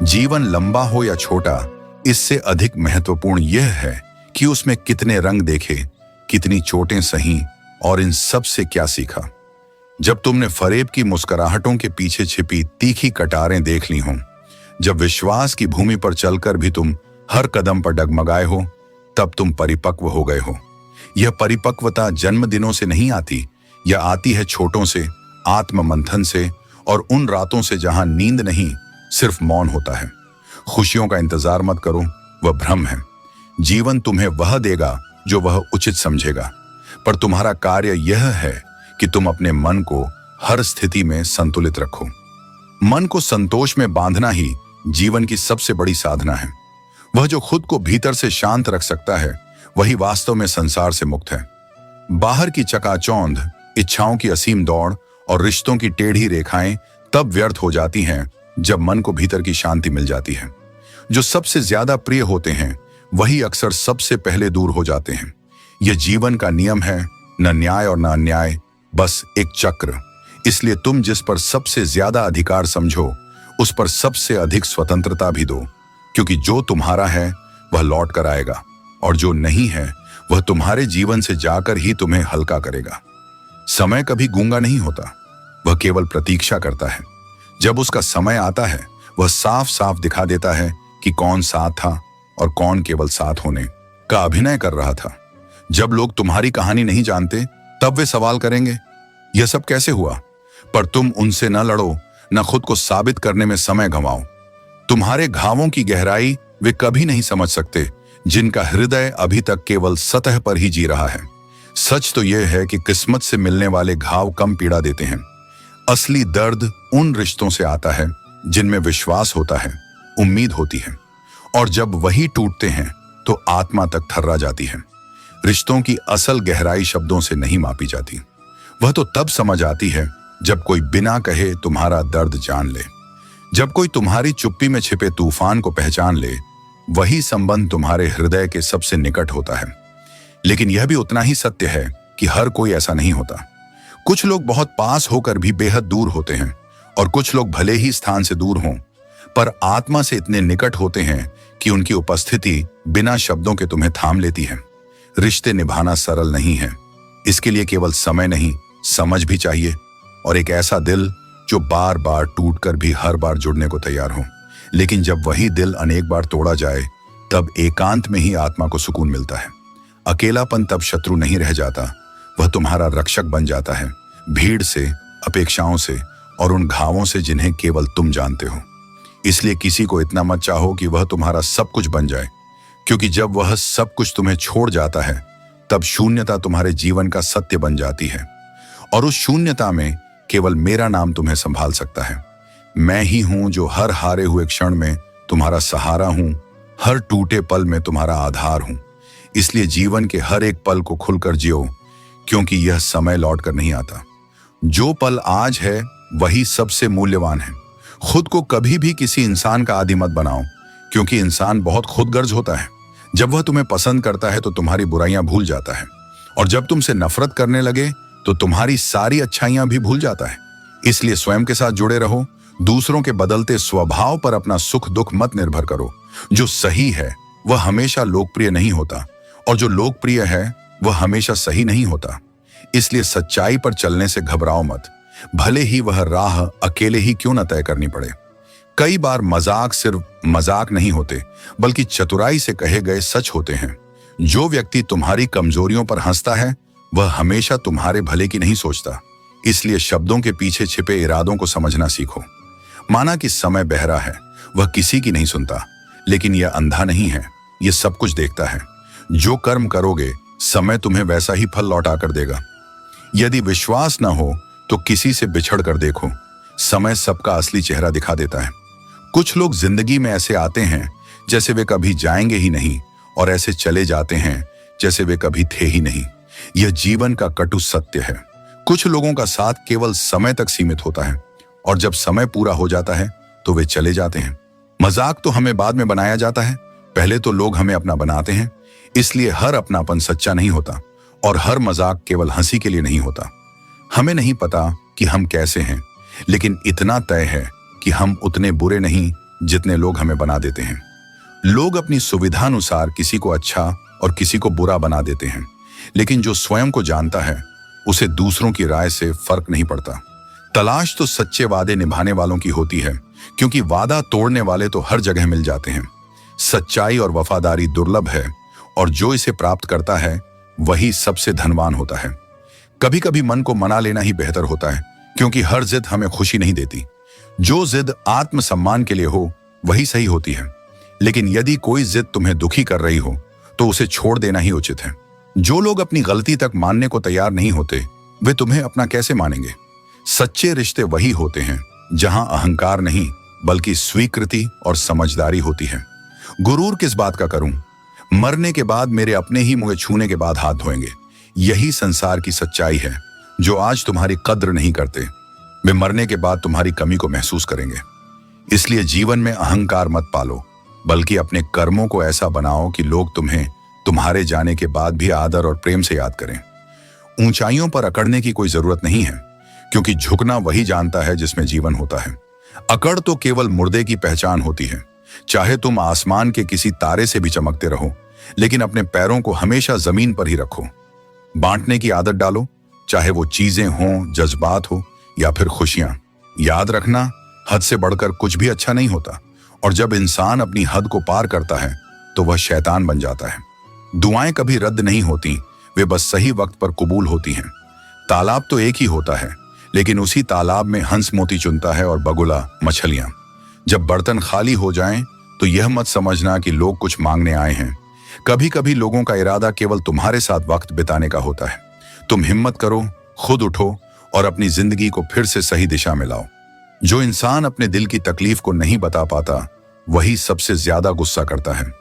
जीवन लंबा हो या छोटा, इससे अधिक महत्वपूर्ण यह है कि उसमें कितने रंग देखे, कितनी चोटें सही और इन सब से क्या सीखा। जब तुमने फरेब की मुस्कुराहटों के पीछे छिपी तीखी कटारें देख ली हों, जब विश्वास की भूमि पर चलकर भी तुम हर कदम पर डगमगाए हो, तब तुम परिपक्व हो गए हो। यह परिपक्वता जन्मदिनों से नहीं आती, यह आती है छोटों से, आत्म मंथन से और उन रातों से जहां नींद नहीं, सिर्फ मौन होता है। खुशियों का इंतजार मत करो, वह भ्रम है। जीवन तुम्हें वह देगा जो वह उचित समझेगा, पर तुम्हारा कार्य यह है कि तुम अपने मन को हर स्थिति में संतुलित रखो। मन को संतोष में बांधना ही जीवन की सबसे बड़ी साधना है। वह जो खुद को भीतर से शांत रख सकता है, वही वास्तव में संसार से मुक्त है। बाहर की चकाचौंध, इच्छाओं की असीम दौड़ और रिश्तों की टेढ़ी रेखाएं तब व्यर्थ हो जाती हैं जब मन को भीतर की शांति मिल जाती है। जो सबसे ज्यादा प्रिय होते हैं वही अक्सर सबसे पहले दूर हो जाते हैं। यह जीवन का नियम है, न न्याय और न अन्याय, बस एक चक्र। इसलिए तुम जिस पर सबसे ज्यादा अधिकार समझो, उस पर सबसे अधिक स्वतंत्रता भी दो, क्योंकि जो तुम्हारा है वह लौट कर आएगा और जो नहीं है वह तुम्हारे जीवन से जाकर ही तुम्हें हल्का करेगा। समय कभी गूंगा नहीं होता, वह केवल प्रतीक्षा करता है। जब उसका समय आता है, वह साफ साफ दिखा देता है कि कौन साथ था और कौन केवल साथ होने का अभिनय कर रहा था। जब लोग तुम्हारी कहानी नहीं जानते, तब वे सवाल करेंगे, यह सब कैसे हुआ? पर तुम उनसे न लड़ो, न खुद को साबित करने में समय गंवाओ। तुम्हारे घावों की गहराई वे कभी नहीं समझ सकते, जिनका हृदय अभी तक केवल सतह पर ही जी रहा है। सच तो यह है कि किस्मत से मिलने वाले घाव कम पीड़ा देते हैं। असली दर्द उन रिश्तों से आता है जिनमें विश्वास होता है, उम्मीद होती है, और जब वही टूटते हैं तो आत्मा तक थर्रा जाती है। रिश्तों की असल गहराई शब्दों से नहीं मापी जाती। वह तो तब समझ आती है जब कोई बिना कहे तुम्हारा दर्द जान ले, जब कोई तुम्हारी चुप्पी में छिपे तूफान को पहचान ले। वही संबंध तुम्हारे हृदय के सबसे निकट होता है। लेकिन यह भी उतना ही सत्य है कि हर कोई ऐसा नहीं होता। कुछ लोग बहुत पास होकर भी बेहद दूर होते हैं, और कुछ लोग भले ही स्थान से दूर हों, पर आत्मा से इतने निकट होते हैं कि उनकी उपस्थिति बिना शब्दों के तुम्हें थाम लेती है। रिश्ते निभाना सरल नहीं है। इसके लिए केवल समय नहीं, समझ भी चाहिए, और एक ऐसा दिल जो बार बार टूटकर भी हर बार जुड़ने को तैयार हो। लेकिन जब वही दिल अनेक बार तोड़ा जाए, तब एकांत में ही आत्मा को सुकून मिलता है। अकेलापन तब शत्रु नहीं रह जाता, वह तुम्हारा रक्षक बन जाता है, भीड़ से, अपेक्षाओं से और उन घावों से जिन्हें केवल तुम जानते हो। इसलिए किसी को इतना मत चाहो कि वह तुम्हारा सब कुछ बन जाए, क्योंकि जब वह सब कुछ तुम्हें छोड़ जाता है, तब शून्यता तुम्हारे जीवन का सत्य बन जाती है, और उस शून्यता में केवल मेरा नाम तुम्हें संभाल सकता है। मैं ही हूं जो हर हारे हुए क्षण में तुम्हारा सहारा हूं, हर टूटे पल में तुम्हारा आधार हूं। इसलिए जीवन के हर एक पल को खुलकर जियो, क्योंकि यह समय लौट कर नहीं आता। जो पल आज है वही सबसे मूल्यवान है। खुद को कभी भी किसी इंसान का आदी मत बनाओ, क्योंकि इंसान बहुत खुदगर्ज होता है। जब वह तुम्हें पसंद करता है तो तुम्हारी बुराइयां भूल जाता है, और जब तुमसे नफरत करने लगे तो तुम्हारी सारी अच्छाइयां भी भूल जाता है। इसलिए स्वयं के साथ जुड़े रहो। दूसरों के बदलते स्वभाव पर अपना सुख दुख मत निर्भर करो। जो सही है वह हमेशा लोकप्रिय नहीं होता, और जो लोकप्रिय है वह हमेशा सही नहीं होता। इसलिए सच्चाई पर चलने से घबराओ मत, भले ही वह राह अकेले ही क्यों न तय करनी पड़े। कई बार मजाक सिर्फ मजाक नहीं होते, बल्कि चतुराई से कहे गए सच होते हैं। जो व्यक्ति तुम्हारी कमजोरियों पर हंसता है, वह हमेशा तुम्हारे भले की नहीं सोचता। इसलिए शब्दों के पीछे छिपे इरादों को समझना सीखो। माना कि समय बहरा है, वह किसी की नहीं सुनता, लेकिन यह अंधा नहीं है, यह सब कुछ देखता है। जो कर्म करोगे, समय तुम्हें वैसा ही फल लौटा कर देगा। यदि विश्वास न हो तो किसी से बिछड़ कर देखो, समय सबका असली चेहरा दिखा देता है। कुछ लोग जिंदगी में ऐसे आते हैं जैसे वे कभी जाएंगे ही नहीं, और ऐसे चले जाते हैं जैसे वे कभी थे ही नहीं। यह जीवन का कटु सत्य है। कुछ लोगों का साथ केवल समय तक सीमित होता है, और जब समय पूरा हो जाता है तो वे चले जाते हैं। मजाक तो हमें बाद में बनाया जाता है, पहले तो लोग हमें अपना बनाते हैं। इसलिए हर अपनापन सच्चा नहीं होता, और हर मजाक केवल हंसी के लिए नहीं होता। हमें नहीं पता कि हम कैसे हैं, लेकिन इतना तय है कि हम उतने बुरे नहीं जितने लोग हमें बना देते हैं। लोग अपनी सुविधानुसार किसी को अच्छा और किसी को बुरा बना देते हैं, लेकिन जो स्वयं को जानता है उसे दूसरों की राय से फर्क नहीं पड़ता। तलाश तो सच्चे वादे निभाने वालों की होती है, क्योंकि वादा तोड़ने वाले तो हर जगह मिल जाते हैं। सच्चाई और वफादारी दुर्लभ है, और जो इसे प्राप्त करता है वही सबसे धनवान होता है। कभी कभी मन को मना लेना ही बेहतर होता है, क्योंकि हर जिद हमें खुशी नहीं देती। जो जिद आत्मसम्मान के लिए हो वही सही होती है, लेकिन यदि कोई जिद तुम्हें दुखी कर रही हो तो उसे छोड़ देना ही उचित है। जो लोग अपनी गलती तक मानने को तैयार नहीं होते, वे तुम्हें अपना कैसे मानेंगे? सच्चे रिश्ते वही होते हैं जहां अहंकार नहीं बल्कि स्वीकृति और समझदारी होती है। गुरूर किस बात का करूं? मरने के बाद मेरे अपने ही मुझे छूने के बाद हाथ धोएंगे। यही संसार की सच्चाई है। जो आज तुम्हारी कद्र नहीं करते, वे मरने के बाद तुम्हारी कमी को महसूस करेंगे। इसलिए जीवन में अहंकार मत पालो, बल्कि अपने कर्मों को ऐसा बनाओ कि लोग तुम्हें तुम्हारे जाने के बाद भी आदर और प्रेम से याद करें। ऊंचाइयों पर अकड़ने की कोई जरूरत नहीं है, क्योंकि झुकना वही जानता है जिसमें जीवन होता है। अकड़ तो केवल मुर्दे की पहचान होती है। चाहे तुम आसमान के किसी तारे से भी चमकते रहो, लेकिन अपने पैरों को हमेशा जमीन पर ही रखो। बांटने की आदत डालो, चाहे वो चीजें हों, जज्बात हो या फिर खुशियां। याद रखना, हद से बढ़कर कुछ भी अच्छा नहीं होता, और जब इंसान अपनी हद को पार करता है तो वह शैतान बन जाता है। दुआएं कभी रद्द नहीं होती, वे बस सही वक्त पर कबूल होती हैं। तालाब तो एक ही होता है, लेकिन उसी तालाब में हंस मोती चुनता है और बगुला मछलियां। जब बर्तन खाली हो जाएं, तो यह मत समझना कि लोग कुछ मांगने आए हैं। कभी कभी लोगों का इरादा केवल तुम्हारे साथ वक्त बिताने का होता है। तुम हिम्मत करो, खुद उठो और अपनी जिंदगी को फिर से सही दिशा में लाओ। जो इंसान अपने दिल की तकलीफ को नहीं बता पाता, वही सबसे ज्यादा गुस्सा करता है।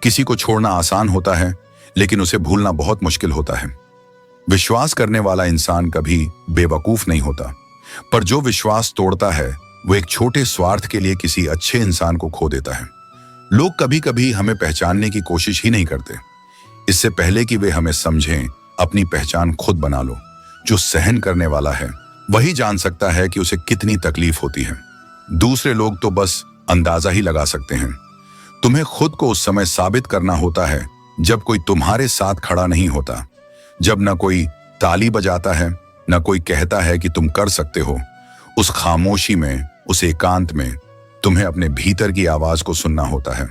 किसी को छोड़ना आसान होता है, लेकिन उसे भूलना बहुत मुश्किल होता है। विश्वास करने वाला इंसान कभी बेवकूफ नहीं होता, पर जो विश्वास तोड़ता है वो एक छोटे स्वार्थ के लिए किसी अच्छे इंसान को खो देता है। लोग कभी कभी हमें पहचानने की कोशिश ही नहीं करते। इससे पहले कि वे हमें समझें, अपनी पहचान खुद बना लो। जो सहन करने वाला है वही जान सकता है कि उसे कितनी तकलीफ होती है। दूसरे लोग तो बस अंदाजा ही लगा सकते हैं। तुम्हें खुद को उस समय साबित करना होता है जब कोई तुम्हारे साथ खड़ा नहीं होता, जब न कोई ताली बजाता है, न कोई कहता है कि तुम कर सकते हो। उस खामोशी में, उस एकांत में तुम्हें अपने भीतर की आवाज को सुनना होता है।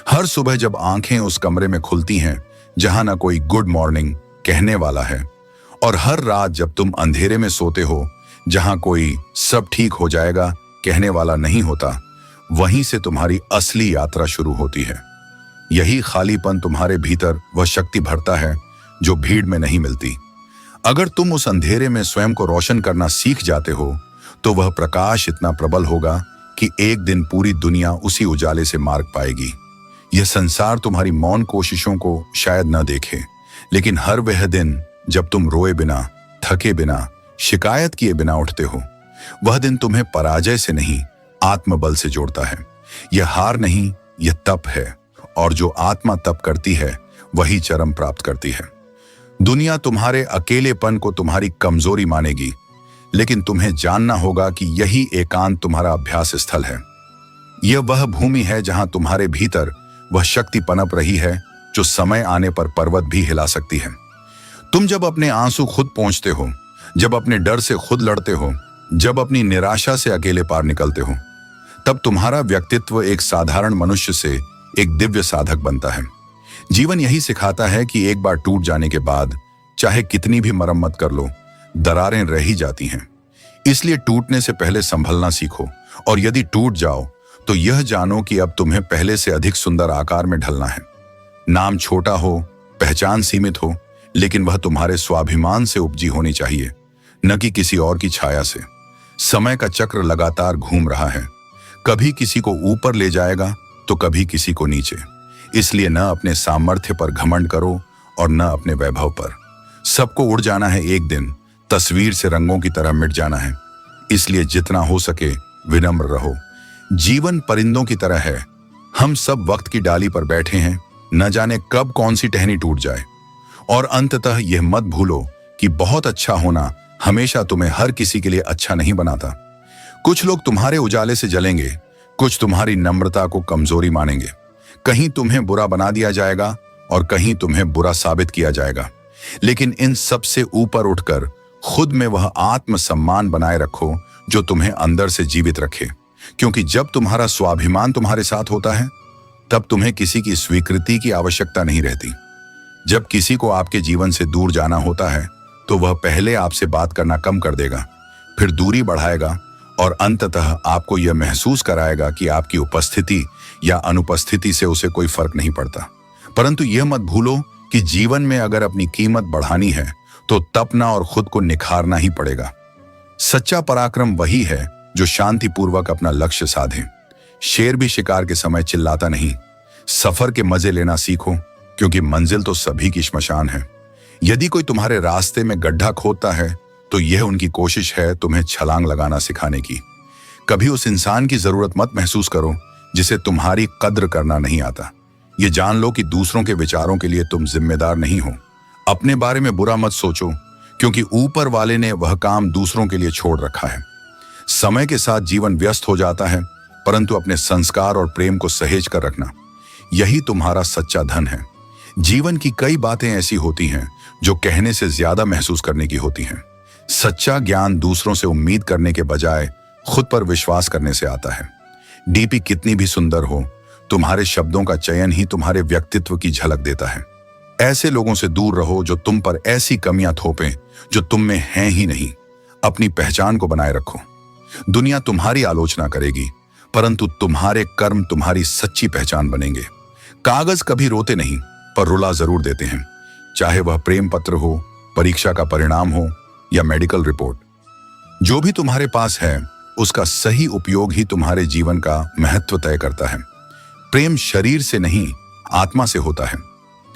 हर सुबह जब आंखें उस कमरे में खुलती हैं जहां न कोई गुड मॉर्निंग कहने वाला है, और हर रात जब तुम अंधेरे में सोते हो जहां कोई सब ठीक हो जाएगा कहने वाला नहीं होता, वहीं से तुम्हारी असली यात्रा शुरू होती है। यही खालीपन तुम्हारे भीतर वह शक्ति भरता है जो भीड़ में नहीं मिलती। अगर तुम उस अंधेरे में स्वयं को रोशन करना सीख जाते हो, तो वह प्रकाश इतना प्रबल होगा कि एक दिन पूरी दुनिया उसी उजाले से मार्ग पाएगी। यह संसार तुम्हारी मौन कोशिशों को शायद न देखे, लेकिन हर वह दिन जब तुम रोए बिना, थके बिना, शिकायत किए बिना उठते हो, वह दिन तुम्हें पराजय से नहीं, आत्मबल से जोड़ता है। यह हार नहीं, यह तप है, और जो आत्मा तप करती है वही चरम प्राप्त करती है। दुनिया तुम्हारे अकेलेपन को तुम्हारी कमजोरी मानेगी, लेकिन तुम्हें जानना होगा कि यही एकांत तुम्हारा अभ्यास स्थल है। यह वह भूमि है जहां तुम्हारे भीतर वह शक्ति पनप रही है जो समय आने पर पर्वत भी हिला सकती है। तुम जब अपने आंसू खुद पहुंचते हो, जब अपने डर से खुद लड़ते हो, जब अपनी निराशा से अकेले पार निकलते हो, तब तुम्हारा व्यक्तित्व एक साधारण मनुष्य से एक दिव्य साधक बनता है। जीवन यही सिखाता है कि एक बार टूट जाने के बाद चाहे कितनी भी मरम्मत कर लो, दरारें रह ही जाती हैं। इसलिए टूटने से पहले संभलना सीखो, और यदि टूट जाओ तो यह जानो कि अब तुम्हें पहले से अधिक सुंदर आकार में ढलना है। नाम छोटा हो, पहचान सीमित हो, लेकिन वह तुम्हारे स्वाभिमान से उपजी होनी चाहिए, न कि किसी और की छाया से। समय का चक्र लगातार घूम रहा है, कभी किसी को ऊपर ले जाएगा तो कभी किसी को नीचे। इसलिए न अपने सामर्थ्य पर घमंड करो और न अपने वैभव पर। सबको उड़ जाना है एक दिन, तस्वीर से रंगों की तरह मिट जाना है। इसलिए जितना हो सके विनम्र रहो। जीवन परिंदों की तरह है, हम सब वक्त की डाली पर बैठे हैं, न जाने कब कौन सी टहनी टूट जाए। और अंततः यह मत भूलो कि बहुत अच्छा होना हमेशा तुम्हें हर किसी के लिए अच्छा नहीं बनाता। कुछ लोग तुम्हारे उजाले से जलेंगे, कुछ तुम्हारी नम्रता को कमजोरी मानेंगे। कहीं तुम्हें बुरा बना दिया जाएगा और कहीं तुम्हें बुरा साबित किया जाएगा। लेकिन इन सब से ऊपर उठकर खुद में वह आत्मसम्मान बनाए रखो जो तुम्हें अंदर से जीवित रखे, क्योंकि जब तुम्हारा स्वाभिमान तुम्हारे साथ होता है तब तुम्हें किसी की स्वीकृति की आवश्यकता नहीं रहती। जब किसी को आपके जीवन से दूर जाना होता है तो वह पहले आपसे बात करना कम कर देगा, फिर दूरी बढ़ाएगा और अंततः आपको यह महसूस कराएगा कि आपकी उपस्थिति या अनुपस्थिति से उसे कोई फर्क नहीं पड़ता। परंतु यह मत भूलो कि जीवन में अगर अपनी कीमत बढ़ानी है तो तपना और खुद को निखारना ही पड़ेगा। सच्चा पराक्रम वही है जो शांतिपूर्वक अपना लक्ष्य साधे। शेर भी शिकार के समय चिल्लाता नहीं। सफर के मजे लेना सीखो, क्योंकि मंजिल तो सभी की श्मशान है। यदि कोई तुम्हारे रास्ते में गड्ढा खोदता है तो यह उनकी कोशिश है तुम्हें छलांग लगाना सिखाने की। कभी उस इंसान की जरूरत मत महसूस करो जिसे तुम्हारी कद्र करना नहीं आता। ये जान लो कि दूसरों के विचारों के लिए तुम जिम्मेदार नहीं हो। अपने बारे में बुरा मत सोचो, क्योंकि ऊपर वाले ने वह काम दूसरों के लिए छोड़ रखा है। समय के साथ जीवन व्यस्त हो जाता है, परंतु अपने संस्कार और प्रेम को सहेज कर रखना, यही तुम्हारा सच्चा धन है। जीवन की कई बातें ऐसी होती हैं जो कहने से ज्यादा महसूस करने की होती हैं। सच्चा ज्ञान दूसरों से उम्मीद करने के बजाय खुद पर विश्वास करने से आता है। डीपी कितनी भी सुंदर हो, तुम्हारे शब्दों का चयन ही तुम्हारे व्यक्तित्व की झलक देता है। ऐसे लोगों से दूर रहो जो तुम पर ऐसी कमियां थोपें जो तुम में हैं ही नहीं। अपनी पहचान को बनाए रखो। दुनिया तुम्हारी आलोचना करेगी, परंतु तुम्हारे कर्म तुम्हारी सच्ची पहचान बनेंगे। कागज कभी रोते नहीं, पर रुला जरूर देते हैं। चाहे वह प्रेम पत्र हो, परीक्षा का परिणाम हो या मेडिकल रिपोर्ट। जो भी तुम्हारे पास है उसका सही उपयोग ही तुम्हारे जीवन का महत्व तय करता है। प्रेम शरीर से नहीं, आत्मा से होता है।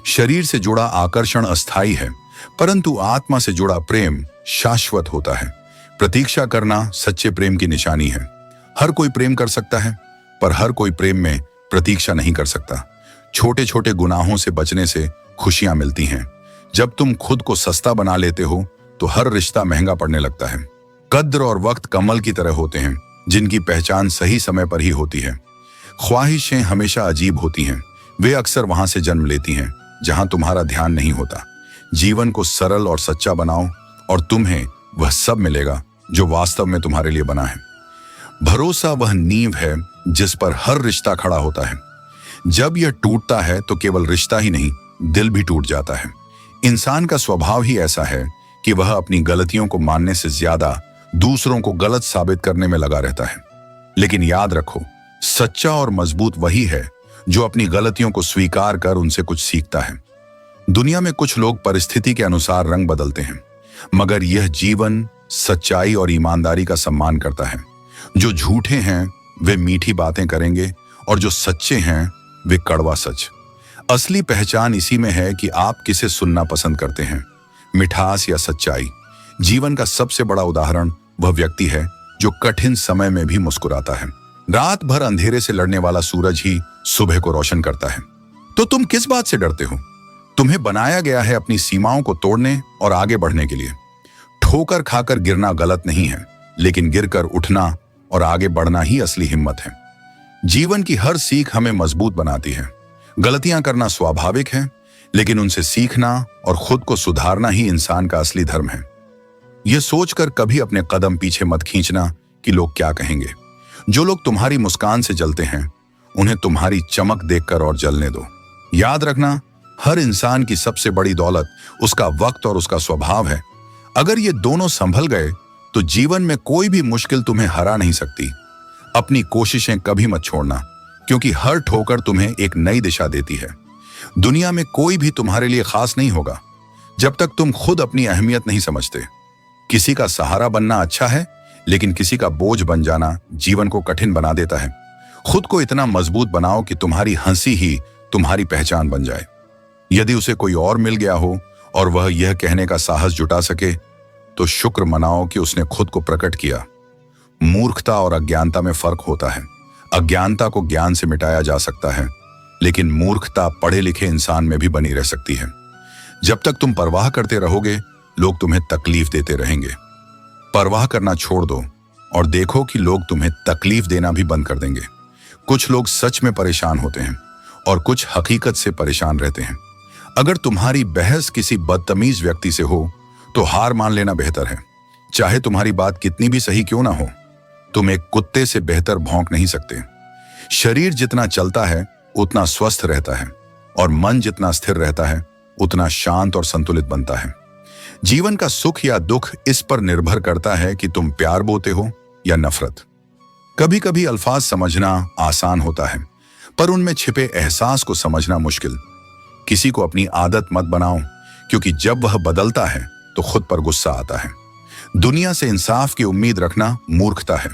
शरीर से जुड़ा आकर्षण अस्थायी है, परंतु आत्मा से जुड़ा प्रेम शाश्वत होता है। प्रतीक्षा करना सच्चे प्रेम की निशानी है। हर कोई प्रेम कर सकता है, पर हर कोई प्रेम में प्रतीक्षा नहीं कर सकता। छोटे छोटे गुनाहों से बचने से खुशियां मिलती हैं। जब तुम खुद को सस्ता बना लेते हो तो हर रिश्ता महंगा पड़ने लगता है। कद्र और वक्त कमल की तरह होते हैं, जिनकी पहचान सही समय पर ही होती है। ख्वाहिशें हमेशा अजीब होती हैं। वे अक्सर वहां से जन्म लेती हैं जहां तुम्हारा ध्यान नहीं होता। जीवन को सरल और सच्चा बनाओ और तुम्हें वह सब मिलेगा जो वास्तव में तुम्हारे लिए बना है। भरोसा वह नींव है जिस पर हर रिश्ता खड़ा होता है। जब यह टूटता है तो केवल रिश्ता ही नहीं, दिल भी टूट जाता है। इंसान का स्वभाव ही ऐसा है कि वह अपनी गलतियों को मानने से ज्यादा दूसरों को गलत साबित करने में लगा रहता है। लेकिन याद रखो, सच्चा और मजबूत वही है जो अपनी गलतियों को स्वीकार कर उनसे कुछ सीखता है। दुनिया में कुछ लोग परिस्थिति के अनुसार रंग बदलते हैं, मगर यह जीवन सच्चाई और ईमानदारी का सम्मान करता है। जो झूठे हैं वे मीठी बातें करेंगे और जो सच्चे हैं वे कड़वा सच। असली पहचान इसी में है कि आप किसे सुनना पसंद करते हैं, मिठास या सच्चाई। जीवन का सबसे बड़ा उदाहरण वह व्यक्ति है जो कठिन समय में भी मुस्कुराता है। रात भर अंधेरे से लड़ने वाला सूरज ही सुबह को रोशन करता है। तो तुम किस बात से डरते हो? तुम्हें बनाया गया है अपनी सीमाओं को तोड़ने और आगे बढ़ने के लिए। ठोकर खाकर गिरना गलत नहीं है, लेकिन गिरकर उठना और आगे बढ़ना ही असली हिम्मत है। जीवन की हर सीख हमें मजबूत बनाती है। गलतियां करना स्वाभाविक है, लेकिन उनसे सीखना और खुद को सुधारना ही इंसान का असली धर्म है। यह सोचकर कभी अपने कदम पीछे मत खींचना कि लोग क्या कहेंगे। जो लोग तुम्हारी मुस्कान से जलते हैं, उन्हें तुम्हारी चमक देखकर और जलने दो। याद रखना, हर इंसान की सबसे बड़ी दौलत उसका वक्त और उसका स्वभाव है। अगर ये दोनों संभल गए तो जीवन में कोई भी मुश्किल तुम्हें हरा नहीं सकती। अपनी कोशिशें कभी मत छोड़ना, क्योंकि हर ठोकर तुम्हें एक नई दिशा देती है। दुनिया में कोई भी तुम्हारे लिए खास नहीं होगा जब तक तुम खुद अपनी अहमियत नहीं समझते। किसी का सहारा बनना अच्छा है, लेकिन किसी का बोझ बन जाना जीवन को कठिन बना देता है। खुद को इतना मजबूत बनाओ कि तुम्हारी हंसी ही तुम्हारी पहचान बन जाए। यदि उसे कोई और मिल गया हो और वह यह कहने का साहस जुटा सके, तो शुक्र मनाओ कि उसने खुद को प्रकट किया। मूर्खता और अज्ञानता में फर्क होता है। अज्ञानता को ज्ञान से मिटाया जा सकता है, लेकिन मूर्खता पढ़े लिखे इंसान में भी बनी रह सकती है। जब तक तुम परवाह करते रहोगे, लोग तुम्हें तकलीफ देते रहेंगे। परवाह करना छोड़ दो और देखो कि लोग तुम्हें तकलीफ देना भी बंद कर देंगे। कुछ लोग सच में परेशान होते हैं और कुछ हकीकत से परेशान रहते हैं। अगर तुम्हारी बहस किसी बदतमीज व्यक्ति से हो तो हार मान लेना बेहतर है। चाहे तुम्हारी बात कितनी भी सही क्यों ना हो, तुम एक कुत्ते से बेहतर भौंक नहीं सकते। शरीर जितना चलता है उतना स्वस्थ रहता है और मन जितना स्थिर रहता है उतना शांत और संतुलित बनता है। जीवन का सुख या दुख इस पर निर्भर करता है कि तुम प्यार बोते हो या नफरत। कभी कभी अल्फाज समझना आसान होता है, पर उनमें छिपे एहसास को समझना मुश्किल। किसी को अपनी आदत मत बनाओ, क्योंकि जब वह बदलता है तो खुद पर गुस्सा आता है। दुनिया से इंसाफ की उम्मीद रखना मूर्खता है,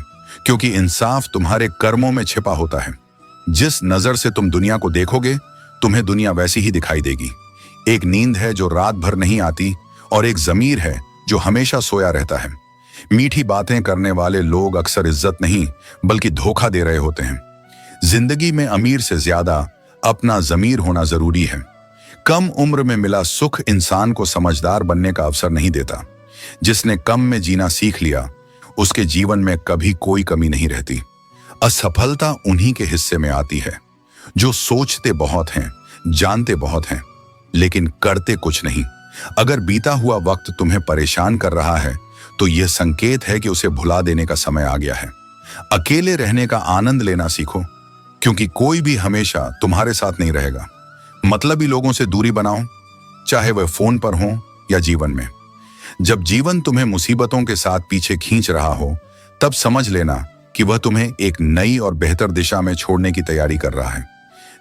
क्योंकि इंसाफ तुम्हारे कर्मों में छिपा होता है। जिस नजर से तुम दुनिया को देखोगे, तुम्हें दुनिया वैसी ही दिखाई देगी। एक नींद है जो रात भर नहीं आती और एक ज़मीर है जो हमेशा सोया रहता है। मीठी बातें करने वाले लोग अक्सर इज्जत नहीं बल्कि धोखा दे रहे होते हैं। जिंदगी में अमीर से ज्यादा अपना ज़मीर होना जरूरी है। कम उम्र में मिला सुख इंसान को समझदार बनने का अवसर नहीं देता। जिसने कम में जीना सीख लिया, उसके जीवन में कभी कोई कमी नहीं रहती। असफलता उन्हीं के हिस्से में आती है जो सोचते बहुत हैं, जानते बहुत हैं, लेकिन करते कुछ नहीं। अगर बीता हुआ वक्त तुम्हें परेशान कर रहा है तो यह संकेत है कि उसे भुला देने का समय आ गया है। अकेले रहने का आनंद लेना सीखो, क्योंकि कोई भी हमेशा तुम्हारे साथ नहीं रहेगा। मतलबी लोगों से दूरी बनाओ, चाहे वह फोन पर हो या जीवन में। जब जीवन तुम्हें मुसीबतों के साथ पीछे खींच रहा हो, तब समझ लेना कि वह तुम्हें एक नई और बेहतर दिशा में छोड़ने की तैयारी कर रहा है।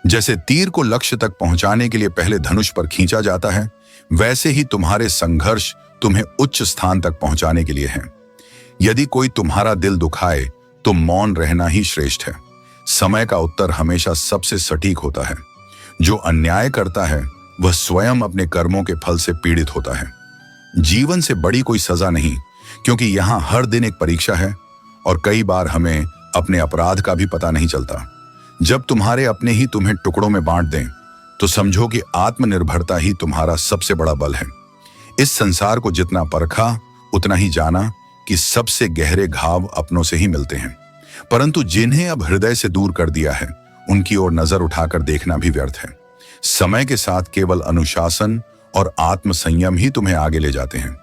जैसे तीर को लक्ष्य तक पहुंचाने के लिए पहले धनुष पर खींचा जाता है, वैसे ही तुम्हारे संघर्ष तुम्हें उच्च स्थान तक पहुंचाने के लिए हैं। यदि कोई तुम्हारा दिल दुखाए तो मौन रहना ही श्रेष्ठ है। समय का उत्तर हमेशा सबसे सटीक होता है। जो अन्याय करता है वह स्वयं अपने कर्मों के फल से पीड़ित होता है। जीवन से बड़ी कोई सजा नहीं, क्योंकि यहाँ हर दिन एक परीक्षा है और कई बार हमें अपने अपराध का भी पता नहीं चलता। जब तुम्हारे अपने ही तुम्हें टुकड़ों में बांट दें तो समझो कि आत्मनिर्भरता ही तुम्हारा सबसे बड़ा बल है। इस संसार को जितना परखा उतना ही जाना कि सबसे गहरे घाव अपनों से ही मिलते हैं। परंतु जिन्हें अब हृदय से दूर कर दिया है, उनकी ओर नजर उठाकर देखना भी व्यर्थ है। समय के साथ केवल अनुशासन और आत्मसंयम ही तुम्हें आगे ले जाते हैं।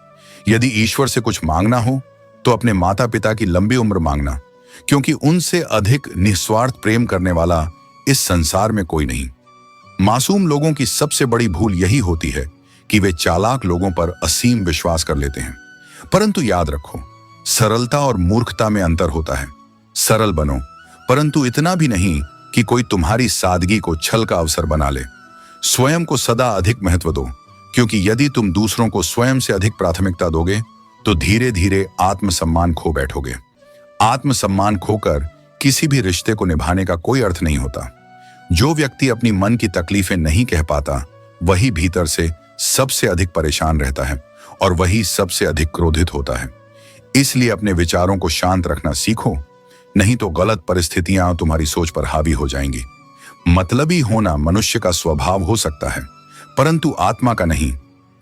यदि ईश्वर से कुछ मांगना हो तो अपने माता पिता की लंबी उम्र मांगना, क्योंकि उनसे अधिक निस्वार्थ प्रेम करने वाला इस संसार में कोई नहीं। मासूम लोगों की सबसे बड़ी भूल यही होती है कि वे चालाक लोगों पर असीम विश्वास कर लेते हैं। परंतु याद रखो, सरलता और मूर्खता में अंतर होता है। सरल बनो, परंतु इतना भी नहीं कि कोई तुम्हारी सादगी को छल का अवसर बना ले। स्वयं को सदा अधिक महत्व दो, क्योंकि यदि तुम दूसरों को स्वयं से अधिक प्राथमिकता दोगे तो धीरे धीरे आत्मसम्मान खो बैठोगे। आत्मसम्मान खोकर किसी भी रिश्ते को निभाने का कोई अर्थ नहीं होता। जो व्यक्ति अपनी मन की तकलीफें नहीं कह पाता, वही भीतर से सबसे अधिक परेशान रहता है और वही सबसे अधिक क्रोधित होता है। इसलिए अपने विचारों को शांत रखना सीखो, नहीं तो गलत परिस्थितियां तुम्हारी सोच पर हावी हो जाएंगी। मतलबी होना मनुष्य का स्वभाव हो सकता है, परंतु आत्मा का नहीं।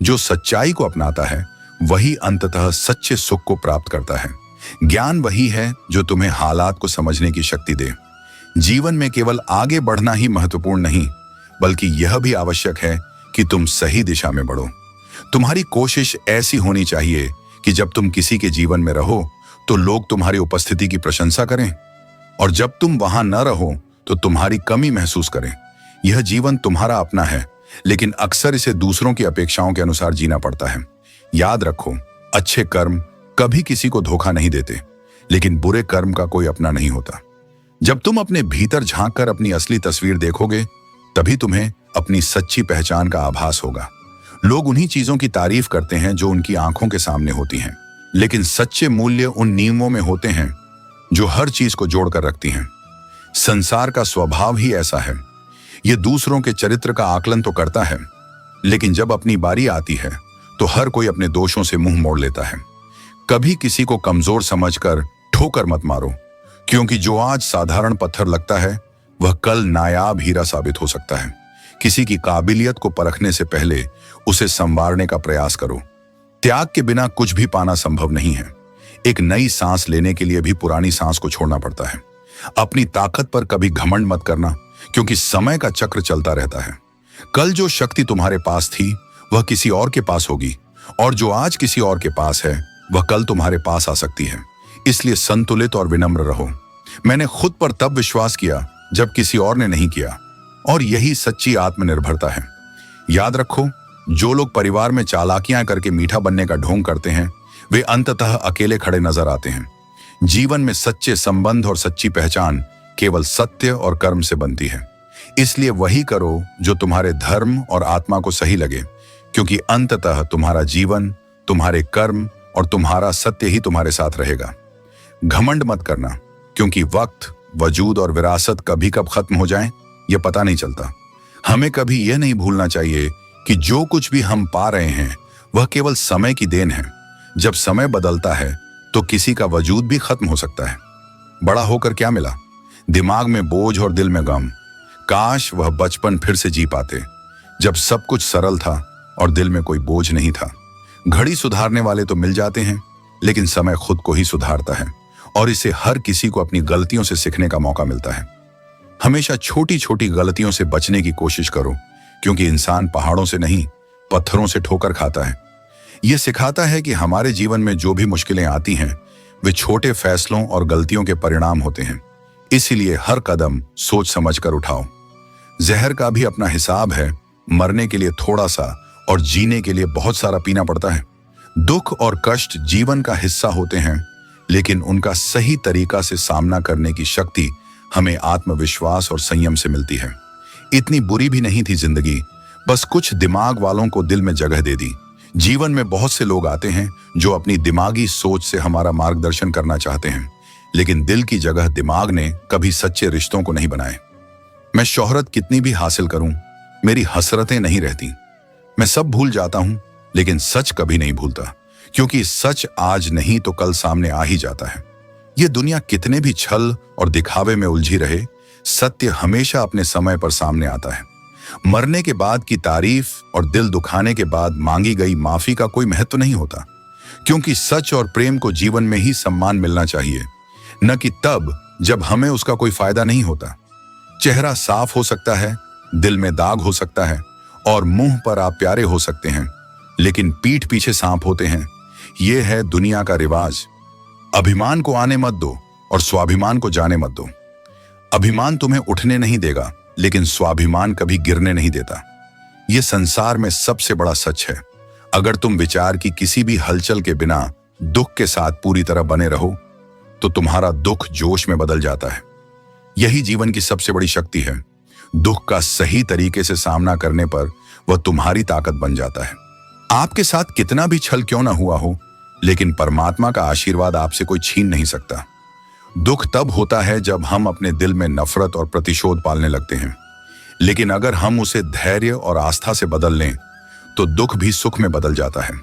जो सच्चाई को अपनाता है वही अंततः सच्चे सुख को प्राप्त करता है। ज्ञान वही है जो तुम्हें हालात को समझने की शक्ति दे। जीवन में केवल आगे बढ़ना ही महत्वपूर्ण नहीं, बल्कि यह भी आवश्यक है कि तुम सही दिशा में बढ़ो। तुम्हारी कोशिश ऐसी होनी चाहिए कि जब तुम किसी के जीवन में रहो तो लोग तुम्हारी उपस्थिति की प्रशंसा करें, और जब तुम वहां न रहो तो तुम्हारी कमी महसूस करें। यह जीवन तुम्हारा अपना है, लेकिन अक्सर इसे दूसरों की अपेक्षाओं के अनुसार जीना पड़ता है। याद रखो, अच्छे कर्म कभी किसी को धोखा नहीं देते, लेकिन बुरे कर्म का कोई अपना नहीं होता। जब तुम अपने भीतर झांककर अपनी असली तस्वीर देखोगे, तभी तुम्हें अपनी सच्ची पहचान का आभास होगा। लोग उन्हीं चीजों की तारीफ करते हैं जो उनकी आंखों के सामने होती हैं, लेकिन सच्चे मूल्य उन नियमों में होते हैं जो हर चीज को जोड़कर रखती हैं। संसार का स्वभाव ही ऐसा है। यह दूसरों के चरित्र का आकलन तो करता है, लेकिन जब अपनी बारी आती है तो हर कोई अपने दोषों से मुंह मोड़ लेता है। कभी किसी को कमजोर समझकर ठोकर मत मारो, क्योंकि जो आज साधारण पत्थर लगता है वह कल नायाब हीरा साबित हो सकता है। किसी की काबिलियत को परखने से पहले उसे संवारने का प्रयास करो। त्याग के बिना कुछ भी पाना संभव नहीं है। एक नई सांस लेने के लिए भी पुरानी सांस को छोड़ना पड़ता है। अपनी ताकत पर कभी घमंड मत करना, क्योंकि समय का चक्र चलता रहता है। कल जो शक्ति तुम्हारे पास थी वह किसी और के पास होगी, और जो आज किसी और के पास है वह कल तुम्हारे पास आ सकती है। इसलिए संतुलित और विनम्र रहो। मैंने खुद पर तब विश्वास किया जब किसी और ने नहीं किया, और यही सच्ची आत्मनिर्भरता है। याद रखो, जो लोग परिवार में चालाकियां करके मीठा बनने का ढोंग करते हैं वे अंततः अकेले खड़े नजर आते हैं। जीवन में सच्चे संबंध और सच्ची पहचान केवल सत्य और कर्म से बनती है। इसलिए वही करो जो तुम्हारे धर्म और आत्मा को सही लगे, क्योंकि अंततः तुम्हारा जीवन, तुम्हारे कर्म और तुम्हारा सत्य ही तुम्हारे साथ रहेगा। घमंड मत करना, क्योंकि वक्त, वजूद और विरासत कभी कब खत्म हो जाए ये पता नहीं चलता। हमें कभी यह नहीं भूलना चाहिए कि जो कुछ भी हम पा रहे हैं वह केवल समय की देन है। जब समय बदलता है तो किसी का वजूद भी खत्म हो सकता है। बड़ा होकर क्या मिला? दिमाग में बोझ और दिल में गम। काश वह बचपन फिर से जी पाते, जब सब कुछ सरल था और दिल में कोई बोझ नहीं था। घड़ी सुधारने वाले तो मिल जाते हैं, लेकिन समय खुद को ही सुधारता है, और इसे हर किसी को अपनी गलतियों से सीखने का मौका मिलता है। हमेशा छोटी छोटी गलतियों से बचने की कोशिश करो, क्योंकि इंसान पहाड़ों से नहीं पत्थरों से ठोकर खाता है। यह सिखाता है कि हमारे जीवन में जो भी मुश्किलें आती हैं वे छोटे फैसलों और गलतियों के परिणाम होते हैं। इसीलिए हर कदम सोच समझकर उठाओ। जहर का भी अपना हिसाब है। मरने के लिए थोड़ा सा और जीने के लिए बहुत सारा पीना पड़ता है। दुख और कष्ट जीवन का हिस्सा होते हैं, लेकिन उनका सही तरीका से सामना करने की शक्ति हमें आत्मविश्वास और संयम से मिलती है। इतनी बुरी भी नहीं थी जिंदगी, बस कुछ दिमाग वालों को दिल में जगह दे दी। जीवन में बहुत से लोग आते हैं जो अपनी दिमागी सोच से हमारा मार्गदर्शन करना चाहते हैं, लेकिन दिल की जगह दिमाग ने कभी सच्चे रिश्तों को नहीं बनाए। मैं शोहरत कितनी भी हासिल करूं, मेरी हसरतें नहीं रहती। मैं सब भूल जाता हूं, लेकिन सच कभी नहीं भूलता, क्योंकि सच आज नहीं तो कल सामने आ ही जाता है। ये दुनिया कितने भी छल और दिखावे में उलझी रहे, सत्य हमेशा अपने समय पर सामने आता है। मरने के बाद की तारीफ और दिल दुखाने के बाद मांगी गई माफी का कोई महत्व नहीं होता, क्योंकि सच और प्रेम को जीवन में ही सम्मान मिलना चाहिए, न कि तब जब हमें उसका कोई फायदा नहीं होता। चेहरा साफ हो सकता है, दिल में दाग हो सकता है, और मुंह पर आप प्यारे हो सकते हैं, लेकिन पीठ पीछे सांप होते हैं। यह है दुनिया का रिवाज। अभिमान को आने मत दो और स्वाभिमान को जाने मत दो। अभिमान तुम्हें उठने नहीं देगा, लेकिन स्वाभिमान कभी गिरने नहीं देता। यह संसार में सबसे बड़ा सच है। अगर तुम विचार की किसी भी हलचल के बिना दुख के साथ पूरी तरह बने रहो, तो तुम्हारा दुख जोश में बदल जाता है। यही जीवन की सबसे बड़ी शक्ति है। दुख का सही तरीके से सामना करने पर वह तुम्हारी ताकत बन जाता है। आपके साथ कितना भी छल क्यों ना हुआ हो, लेकिन परमात्मा का आशीर्वाद आपसे कोई छीन नहीं सकता। दुख तब होता है जब हम अपने दिल में नफरत और प्रतिशोध पालने लगते हैं, लेकिन अगर हम उसे धैर्य और आस्था से बदल लें तो दुख भी सुख में बदल जाता है।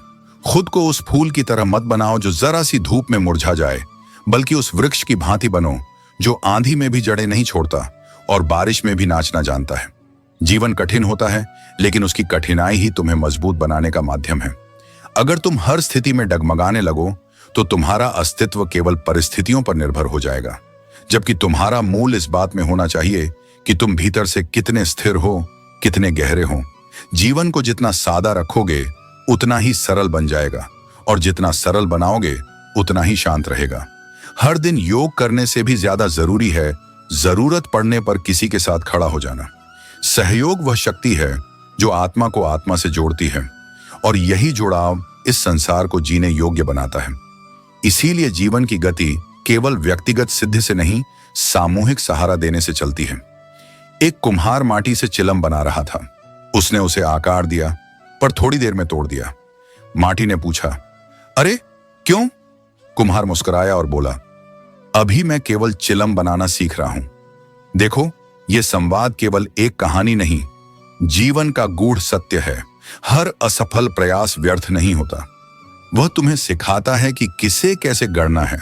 खुद को उस फूल की तरह मत बनाओ जो जरा सी धूप में मुरझा जाए, बल्कि उस वृक्ष की भांति बनो जो आंधी में भी जड़ें नहीं छोड़ता और बारिश में भी नाचना जानता है। जीवन कठिन होता है, लेकिन उसकी कठिनाई ही तुम्हें मजबूत बनाने का माध्यम है। अगर तुम हर स्थिति में डगमगाने लगो तो तुम्हारा अस्तित्व केवल परिस्थितियों पर निर्भर हो जाएगा, जबकि तुम्हारा मूल इस बात में होना चाहिए कि तुम भीतर से कितने स्थिर हो, कितने गहरे हो। जीवन को जितना सादा रखोगे उतना ही सरल बन जाएगा, और जितना सरल बनाओगे उतना ही शांत रहेगा। हर दिन योग करने से भी ज्यादा जरूरी है जरूरत पड़ने पर किसी के साथ खड़ा हो जाना। सहयोग वह शक्ति है जो आत्मा को आत्मा से जोड़ती है, और यही जुड़ाव इस संसार को जीने योग्य बनाता है। इसीलिए जीवन की गति केवल व्यक्तिगत सिद्धि से नहीं, सामूहिक सहारा देने से चलती है। एक कुम्हार माटी से चिलम बना रहा था। उसने उसे आकार दिया, पर थोड़ी देर में तोड़ दिया। माटी ने पूछा, अरे क्यों? कुम्हार मुस्कुराया और बोला, अभी मैं केवल चिलम बनाना सीख रहा हूं। देखो, यह संवाद केवल एक कहानी नहीं, जीवन का गूढ़ सत्य है। हर असफल प्रयास व्यर्थ नहीं होता। वह तुम्हें सिखाता है कि किसे कैसे गढ़ना है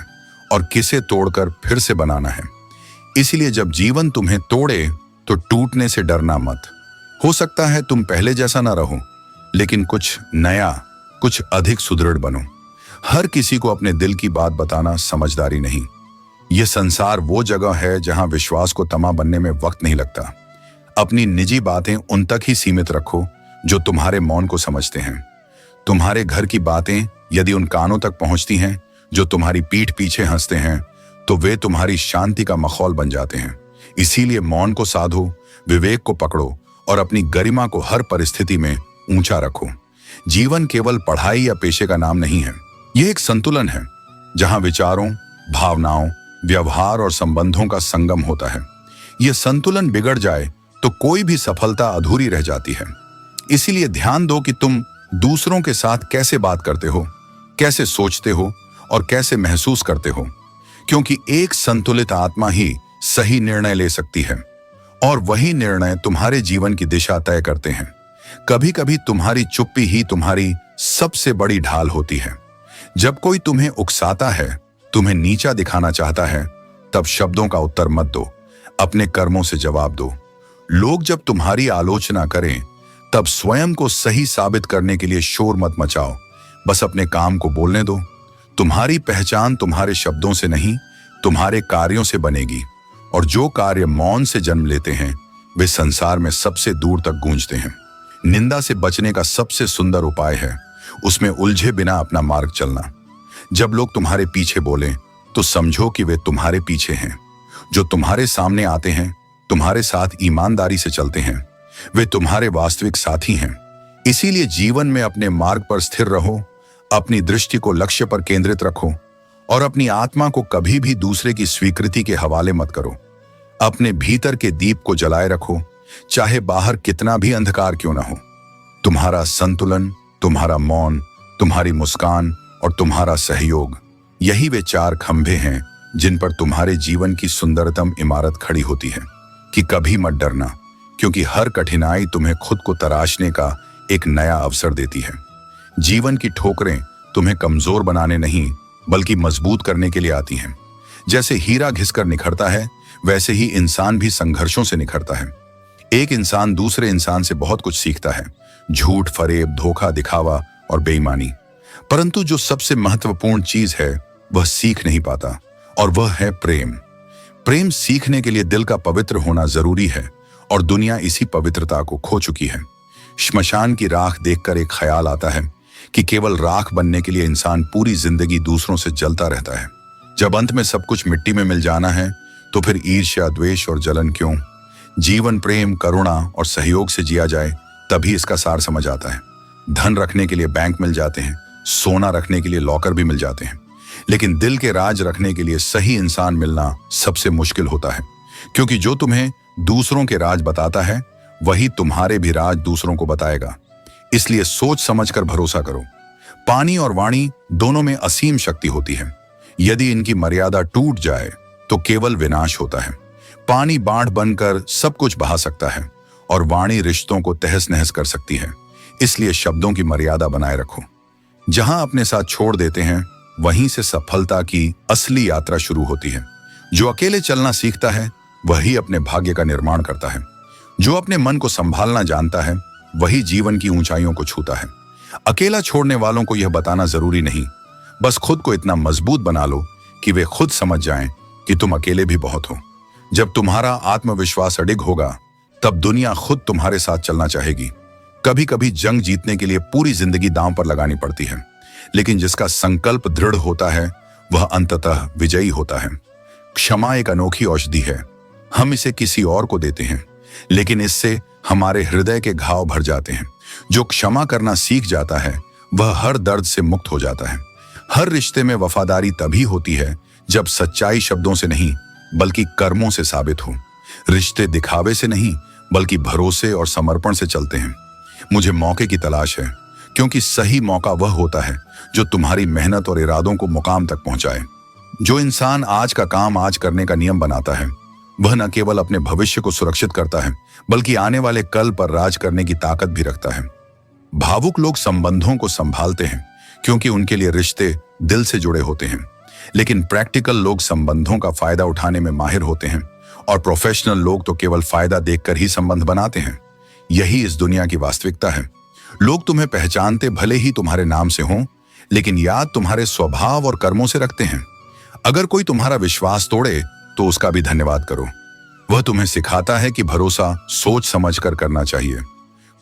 और किसे तोड़कर फिर से बनाना है। इसलिए जब जीवन तुम्हें तोड़े तो टूटने से डरना मत। हो सकता है तुम पहले जैसा ना रहो, लेकिन कुछ नया, कुछ अधिक सुदृढ़ बनो। हर किसी को अपने दिल की बात बताना समझदारी नहीं, यह संसार वो जगह है जहां विश्वास को तमा बनने में वक्त नहीं लगता। अपनी निजी बातें उन तक ही सीमित रखो जो तुम्हारे मौन को समझते हैं। तुम्हारे घर की बातें यदि उन कानों तक पहुंचती हैं जो तुम्हारी पीठ पीछे हंसते हैं, तो वे तुम्हारी शांति का माहौल बन जाते हैं। इसीलिए मौन को साधो, विवेक को पकड़ो और अपनी गरिमा को हर परिस्थिति में ऊंचा रखो। जीवन केवल पढ़ाई या पेशे का नाम नहीं है, यह एक संतुलन है जहां विचारों, भावनाओं, व्यवहार और संबंधों का संगम होता है। यह संतुलन बिगड़ जाए तो कोई भी सफलता अधूरी रह जाती है। इसीलिए ध्यान दो कि तुम दूसरों के साथ कैसे बात करते हो, कैसे सोचते हो और कैसे महसूस करते हो, क्योंकि एक संतुलित आत्मा ही सही निर्णय ले सकती है और वही निर्णय तुम्हारे जीवन की दिशा तय करते हैं। कभी कभी तुम्हारी चुप्पी ही तुम्हारी सबसे बड़ी ढाल होती है। जब कोई तुम्हें उकसाता है, तुम्हें नीचा दिखाना चाहता है, तब शब्दों का उत्तर मत दो, अपने कर्मों से जवाब दो। लोग जब तुम्हारी आलोचना करें, तब स्वयं को सही साबित करने के लिए शोर मत मचाओ, बस अपने काम को बोलने दो। तुम्हारी पहचान तुम्हारे शब्दों से नहीं, तुम्हारे कार्यों से बनेगी, और जो कार्य मौन से जन्म लेते हैं वे संसार में सबसे दूर तक गूंजते हैं। निंदा से बचने का सबसे सुंदर उपाय है उसमें उलझे बिना अपना मार्ग चलना। जब लोग तुम्हारे पीछे बोलें तो समझो कि वे तुम्हारे पीछे हैं। जो तुम्हारे सामने आते हैं, तुम्हारे साथ ईमानदारी से चलते हैं, वे तुम्हारे वास्तविक साथी हैं। इसीलिए जीवन में अपने मार्ग पर स्थिर रहो, अपनी दृष्टि को लक्ष्य पर केंद्रित रखो और अपनी आत्मा को कभी भी दूसरे की स्वीकृति के हवाले मत करो। अपने भीतर के दीप को जलाए रखो, चाहे बाहर कितना भी अंधकार क्यों ना हो। तुम्हारा संतुलन, तुम्हारा मौन, तुम्हारी मुस्कान और तुम्हारा सहयोग, यही वे चार खंभे हैं जिन पर तुम्हारे जीवन की सुंदरतम इमारत खड़ी होती है। कि कभी मत डरना, क्योंकि हर कठिनाई तुम्हें खुद को तराशने का एक नया अवसर देती है। जीवन की ठोकरें तुम्हें कमजोर बनाने नहीं बल्कि मजबूत करने के लिए आती हैं। जैसे हीरा घिसकर निखरता है, वैसे ही इंसान भी संघर्षों से निखरता है। एक इंसान दूसरे इंसान से बहुत कुछ सीखता है, झूठ, फरेब, धोखा, दिखावा और बेईमानी। परंतु जो सबसे महत्वपूर्ण चीज है वह सीख नहीं पाता, और वह है प्रेम। प्रेम सीखने के लिए दिल का पवित्र होना जरूरी है, और दुनिया इसी पवित्रता को खो चुकी है। श्मशान की राख देखकर एक ख्याल आता है कि केवल राख बनने के लिए इंसान पूरी जिंदगी दूसरों से जलता रहता है। जब अंत में सब कुछ मिट्टी में मिल जाना है, तो फिर ईर्ष्या, द्वेष और जलन क्यों? जीवन प्रेम, करुणा और सहयोग से जिया जाए, तभी इसका सार समझ आता है। धन रखने के लिए बैंक मिल जाते हैं, सोना रखने के लिए लॉकर भी मिल जाते हैं, लेकिन दिल के राज रखने के लिए सही इंसान मिलना सबसे मुश्किल होता है। क्योंकि जो तुम्हें दूसरों के राज बताता है, वही तुम्हारे भी राज दूसरों को बताएगा। इसलिए सोच समझकर भरोसा करो। पानी और वाणी दोनों में असीम शक्ति होती है। यदि इनकी मर्यादा टूट जाए तो केवल विनाश होता है। पानी बाढ़ बनकर सब कुछ बहा सकता है, और वाणी रिश्तों को तहस नहस कर सकती है। इसलिए शब्दों की मर्यादा बनाए रखो। जहां अपने साथ छोड़ देते हैं, वहीं से सफलता की असली यात्रा शुरू होती है। जो अकेले चलना सीखता है, वही अपने भाग्य का निर्माण करता है। जो अपने मन को संभालना जानता है, वही जीवन की ऊंचाइयों को छूता है। अकेला छोड़ने वालों को यह बताना जरूरी नहीं, बस खुद को इतना मजबूत बना लो कि वे खुद समझ जाएं कि तुम अकेले भी बहुत हो। जब तुम्हारा आत्मविश्वास अडिग होगा, तब दुनिया खुद तुम्हारे साथ चलना चाहेगी। कभी कभी जंग जीतने के लिए पूरी जिंदगी दांव पर लगानी पड़ती है, लेकिन जिसका संकल्प दृढ़ होता है, वह अंततः विजयी होता है। क्षमा एक अनोखी औषधि है। हम इसे किसी और को देते हैं, लेकिन इससे हमारे हृदय के घाव भर जाते हैं। जो क्षमा करना सीख जाता है, वह हर दर्द से मुक्त हो जाता है। हर रिश्ते में वफादारी तभी होती है जब सच्चाई शब्दों से नहीं बल्कि कर्मों से साबित हो। रिश्ते दिखावे से नहीं बल्कि भरोसे और समर्पण से चलते हैं। मुझे मौके की तलाश है, क्योंकि सही मौका वह होता है जो तुम्हारी मेहनत और इरादों को मुकाम तक पहुंचाए। जो इंसान आज का काम आज करने का नियम बनाता है, वह न केवल अपने भविष्य को सुरक्षित करता है, बल्कि आने वाले कल पर राज करने की ताकत भी रखता है। भावुक लोग संबंधों को संभालते हैं, क्योंकि उनके लिए रिश्ते दिल से जुड़े होते हैं, लेकिन प्रैक्टिकल लोग संबंधों का फायदा उठाने में माहिर होते हैं, और प्रोफेशनल लोग तो केवल फायदा देखकर ही संबंध बनाते हैं। यही इस दुनिया की वास्तविकता है। लोग तुम्हें पहचानते भले ही तुम्हारे नाम से हों, लेकिन याद तुम्हारे स्वभाव और कर्मों से रखते हैं। अगर कोई तुम्हारा विश्वास तोड़े तो उसका भी धन्यवाद करो। वह तुम्हें सिखाता है कि भरोसा सोच समझकर करना चाहिए।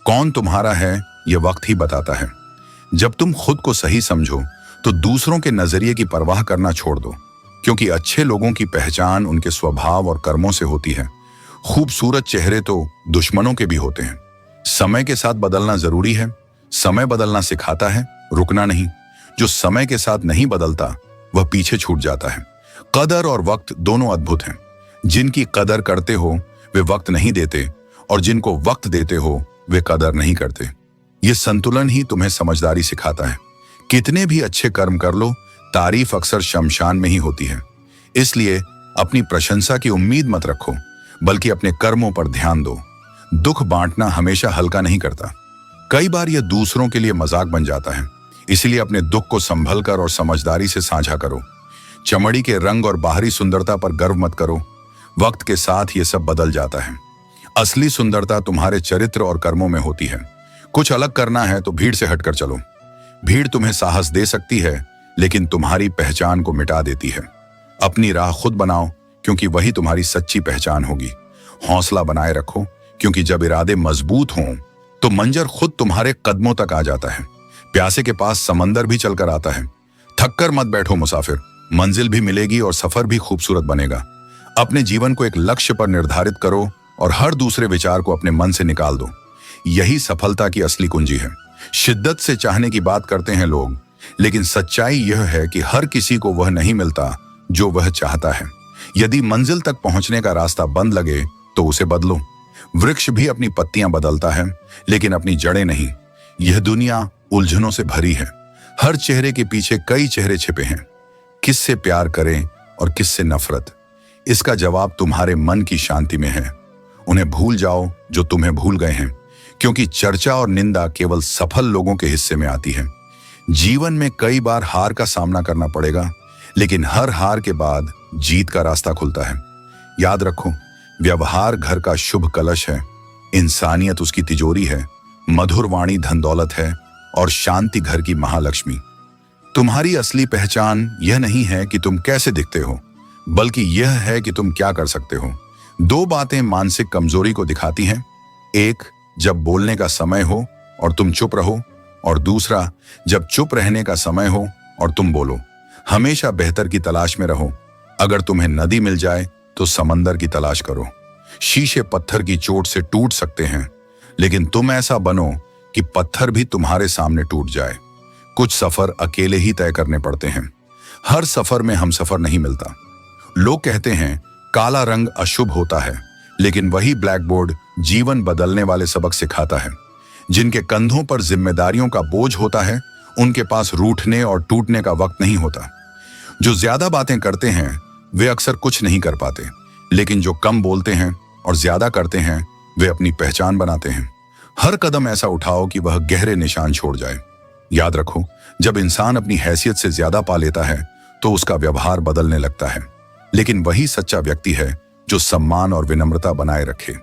कौन तुम्हारा है यह वक्त ही बताता है। जब तुम खुद को सही समझो तो दूसरों के नजरिए की परवाह करना छोड़ दो, क्योंकि अच्छे लोगों की पहचान उनके स्वभाव और कर्मों से होती है। खूबसूरत चेहरे तो दुश्मनों के भी होते हैं। समय के साथ बदलना जरूरी है। समय बदलना सिखाता है, रुकना नहीं। जो समय के साथ नहीं बदलता वह पीछे छूट जाता है। कदर और वक्त दोनों अद्भुत हैं। जिनकी कदर करते हो वे वक्त नहीं देते, और जिनको वक्त देते हो वे कदर नहीं करते। ये संतुलन ही तुम्हें समझदारी सिखाता है। कितने भी अच्छे कर्म कर लो, तारीफ अक्सर शमशान में ही होती है। इसलिए अपनी प्रशंसा की उम्मीद मत रखो, बल्कि अपने कर्मों पर ध्यान दो। दुख बांटना हमेशा हल्का नहीं करता। कई बार यह दूसरों के लिए मजाक बन जाता है। इसलिए अपने दुख को संभल कर और समझदारी से साझा करो। चमड़ी के रंग और बाहरी सुंदरता पर गर्व मत करो। वक्त के साथ ये सब बदल जाता है। असली सुंदरता तुम्हारे चरित्र और कर्मों में होती है। कुछ अलग करना है तो भीड़ से हटकर चलो। भीड़ तुम्हें साहस दे सकती है, लेकिन तुम्हारी पहचान को मिटा देती है। अपनी राह खुद बनाओ, क्योंकि वही तुम्हारी सच्ची पहचान होगी। हौसला बनाए रखो, क्योंकि जब इरादे मजबूत हों तो मंजर खुद तुम्हारे कदमों तक आ जाता है। प्यासे के पास समंदर भी चलकर आता है। थककर मत बैठो मुसाफिर, मंजिल भी मिलेगी और सफर भी खूबसूरत बनेगा। अपने जीवन को एक लक्ष्य पर निर्धारित करो और हर दूसरे विचार को अपने मन से निकाल दो। यही सफलता की असली कुंजी है। शिद्दत से चाहने की बात करते हैं लोग, लेकिन सच्चाई यह है कि हर किसी को वह नहीं मिलता जो वह चाहता है। यदि मंजिल तक पहुंचने का रास्ता बंद लगे तो उसे बदलो। वृक्ष भी अपनी पत्तियां बदलता है, लेकिन अपनी जड़ें नहीं। यह दुनिया उलझनों से भरी है। हर चेहरे के पीछे कई चेहरे छिपे हैं। किससे प्यार करें और किससे नफरत, इसका जवाब तुम्हारे मन की शांति में है। उन्हें भूल जाओ जो तुम्हें भूल गए हैं, क्योंकि चर्चा और निंदा केवल सफल लोगों के हिस्से में आती है। जीवन में कई बार हार का सामना करना पड़ेगा, लेकिन हर हार के बाद जीत का रास्ता खुलता है। याद रखो, व्यवहार घर का शुभ कलश है, इंसानियत उसकी तिजोरी है, मधुर वाणी धन दौलत है और शांति घर की महालक्ष्मी। तुम्हारी असली पहचान यह नहीं है कि तुम कैसे दिखते हो, बल्कि यह है कि तुम क्या कर सकते हो। दो बातें मानसिक कमजोरी को दिखाती हैं। एक, जब बोलने का समय हो और तुम चुप रहो, और दूसरा, जब चुप रहने का समय हो और तुम बोलो। हमेशा बेहतर की तलाश में रहो। अगर तुम्हें नदी मिल जाए तो समंदर की तलाश करो। शीशे पत्थर की चोट से टूट सकते हैं, लेकिन तुम ऐसा बनो कि पत्थर भी तुम्हारे सामने टूट जाए। कुछ सफर अकेले ही तय करने पड़ते हैं। हर सफर में हम सफर नहीं मिलता। लोग कहते हैं काला रंग अशुभ होता है, लेकिन वही ब्लैक बोर्ड जीवन बदलने वाले सबक सिखाता है। जिनके कंधों पर जिम्मेदारियों का बोझ होता है, उनके पास रूठने और टूटने का वक्त नहीं होता। जो ज्यादा बातें करते हैं वे अक्सर कुछ नहीं कर पाते, लेकिन जो कम बोलते हैं और ज्यादा करते हैं वे अपनी पहचान बनाते हैं। हर कदम ऐसा उठाओ कि वह गहरे निशान छोड़ जाए। याद रखो, जब इंसान अपनी हैसियत से ज्यादा पा लेता है तो उसका व्यवहार बदलने लगता है, लेकिन वही सच्चा व्यक्ति है जो सम्मान और विनम्रता बनाए रखे।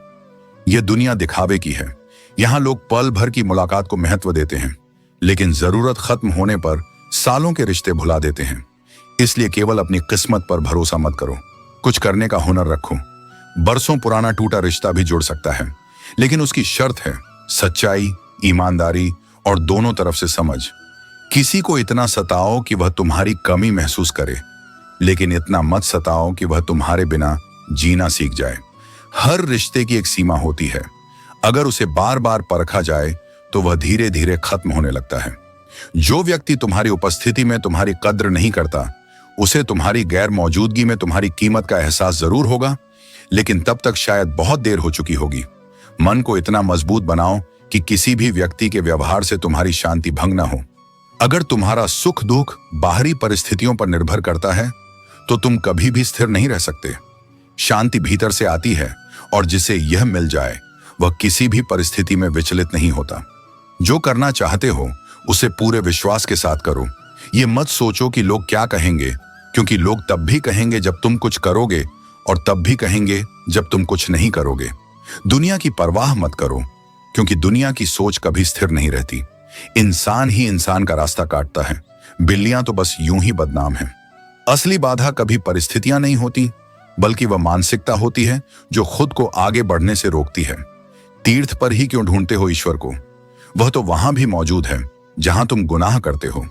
यह दुनिया दिखावे की है। यहाँ लोग पल भर की मुलाकात को महत्व देते हैं, लेकिन जरूरत खत्म होने पर सालों के रिश्ते भुला देते हैं। इसलिए केवल अपनी किस्मत पर भरोसा मत करो, कुछ करने का हुनर रखो। बरसों पुराना टूटा रिश्ता भी जुड़ सकता है, लेकिन उसकी शर्त है सच्चाई, ईमानदारी और दोनों तरफ से समझ। किसी को इतना सताओ कि वह तुम्हारी कमी महसूस करे, लेकिन इतना मत सताओ कि वह तुम्हारे बिना जीना सीख जाए। हर रिश्ते की एक सीमा होती है। अगर उसे बार बार परखा जाए तो वह धीरे धीरे खत्म होने लगता है। जो व्यक्ति तुम्हारी उपस्थिति में तुम्हारी कद्र नहीं करता, उसे तुम्हारी गैर मौजूदगी में तुम्हारी कीमत का एहसास जरूर होगा, लेकिन तब तक शायद बहुत देर हो चुकी होगी। मन को इतना मजबूत बनाओ कि किसी भी व्यक्ति के व्यवहार से तुम्हारी शांति भंग ना हो। अगर तुम्हारा सुख दुख बाहरी परिस्थितियों पर निर्भर करता है तो तुम कभी भी स्थिर नहीं रह सकते। शांति भीतर से आती है, और जिसे यह मिल जाए वह किसी भी परिस्थिति में विचलित नहीं होता। जो करना चाहते हो उसे पूरे विश्वास के साथ करो। ये मत सोचो कि लोग क्या कहेंगे, क्योंकि लोग तब भी कहेंगे जब तुम कुछ करोगे, और तब भी कहेंगे जब तुम कुछ नहीं करोगे। दुनिया की परवाह मत करो, क्योंकि दुनिया की सोच कभी स्थिर नहीं रहती। इंसान ही इंसान का रास्ता काटता है। बिल्लियां तो बस यूं ही बदनाम हैं। असली बाधा कभी परिस्थितियां नहीं होती, बल्कि वह मानसिकता होती है जो खुद को आगे बढ़ने से रोकती है। तीर्थ पर ही क्यों ढूंढते हो ईश्वर को? वह तो वहां भी मौजूद है जहां तुम गुनाह करते हो।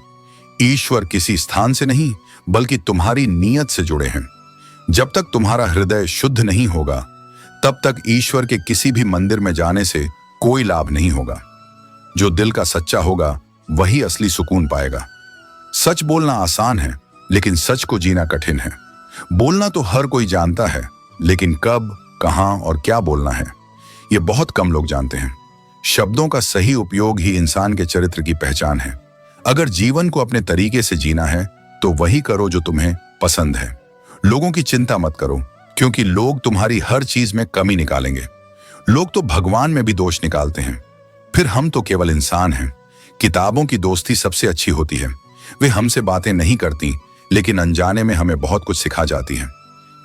ईश्वर किसी स्थान से नहीं, बल्कि तुम्हारी नीयत से जुड़े हैं। जब तक तुम्हारा हृदय शुद्ध नहीं होगा, तब तक ईश्वर के किसी भी मंदिर में जाने से कोई लाभ नहीं होगा। जो दिल का सच्चा होगा वही असली सुकून पाएगा। सच बोलना आसान है, लेकिन सच को जीना कठिन है। बोलना तो हर कोई जानता है, लेकिन कब, कहां और क्या बोलना है, यह बहुत कम लोग जानते हैं। शब्दों का सही उपयोग ही इंसान के चरित्र की पहचान है। अगर जीवन को अपने तरीके से जीना है, तो वही करो जो तुम्हें पसंद है। लोगों की चिंता मत करो, क्योंकि लोग तुम्हारी हर चीज में कमी निकालेंगे। लोग तो भगवान में भी दोष निकालते हैं, फिर हम तो केवल इंसान हैं। किताबों की दोस्ती सबसे अच्छी होती है। वे हमसे बातें नहीं करती, लेकिन अनजाने में हमें बहुत कुछ सिखा जाती हैं।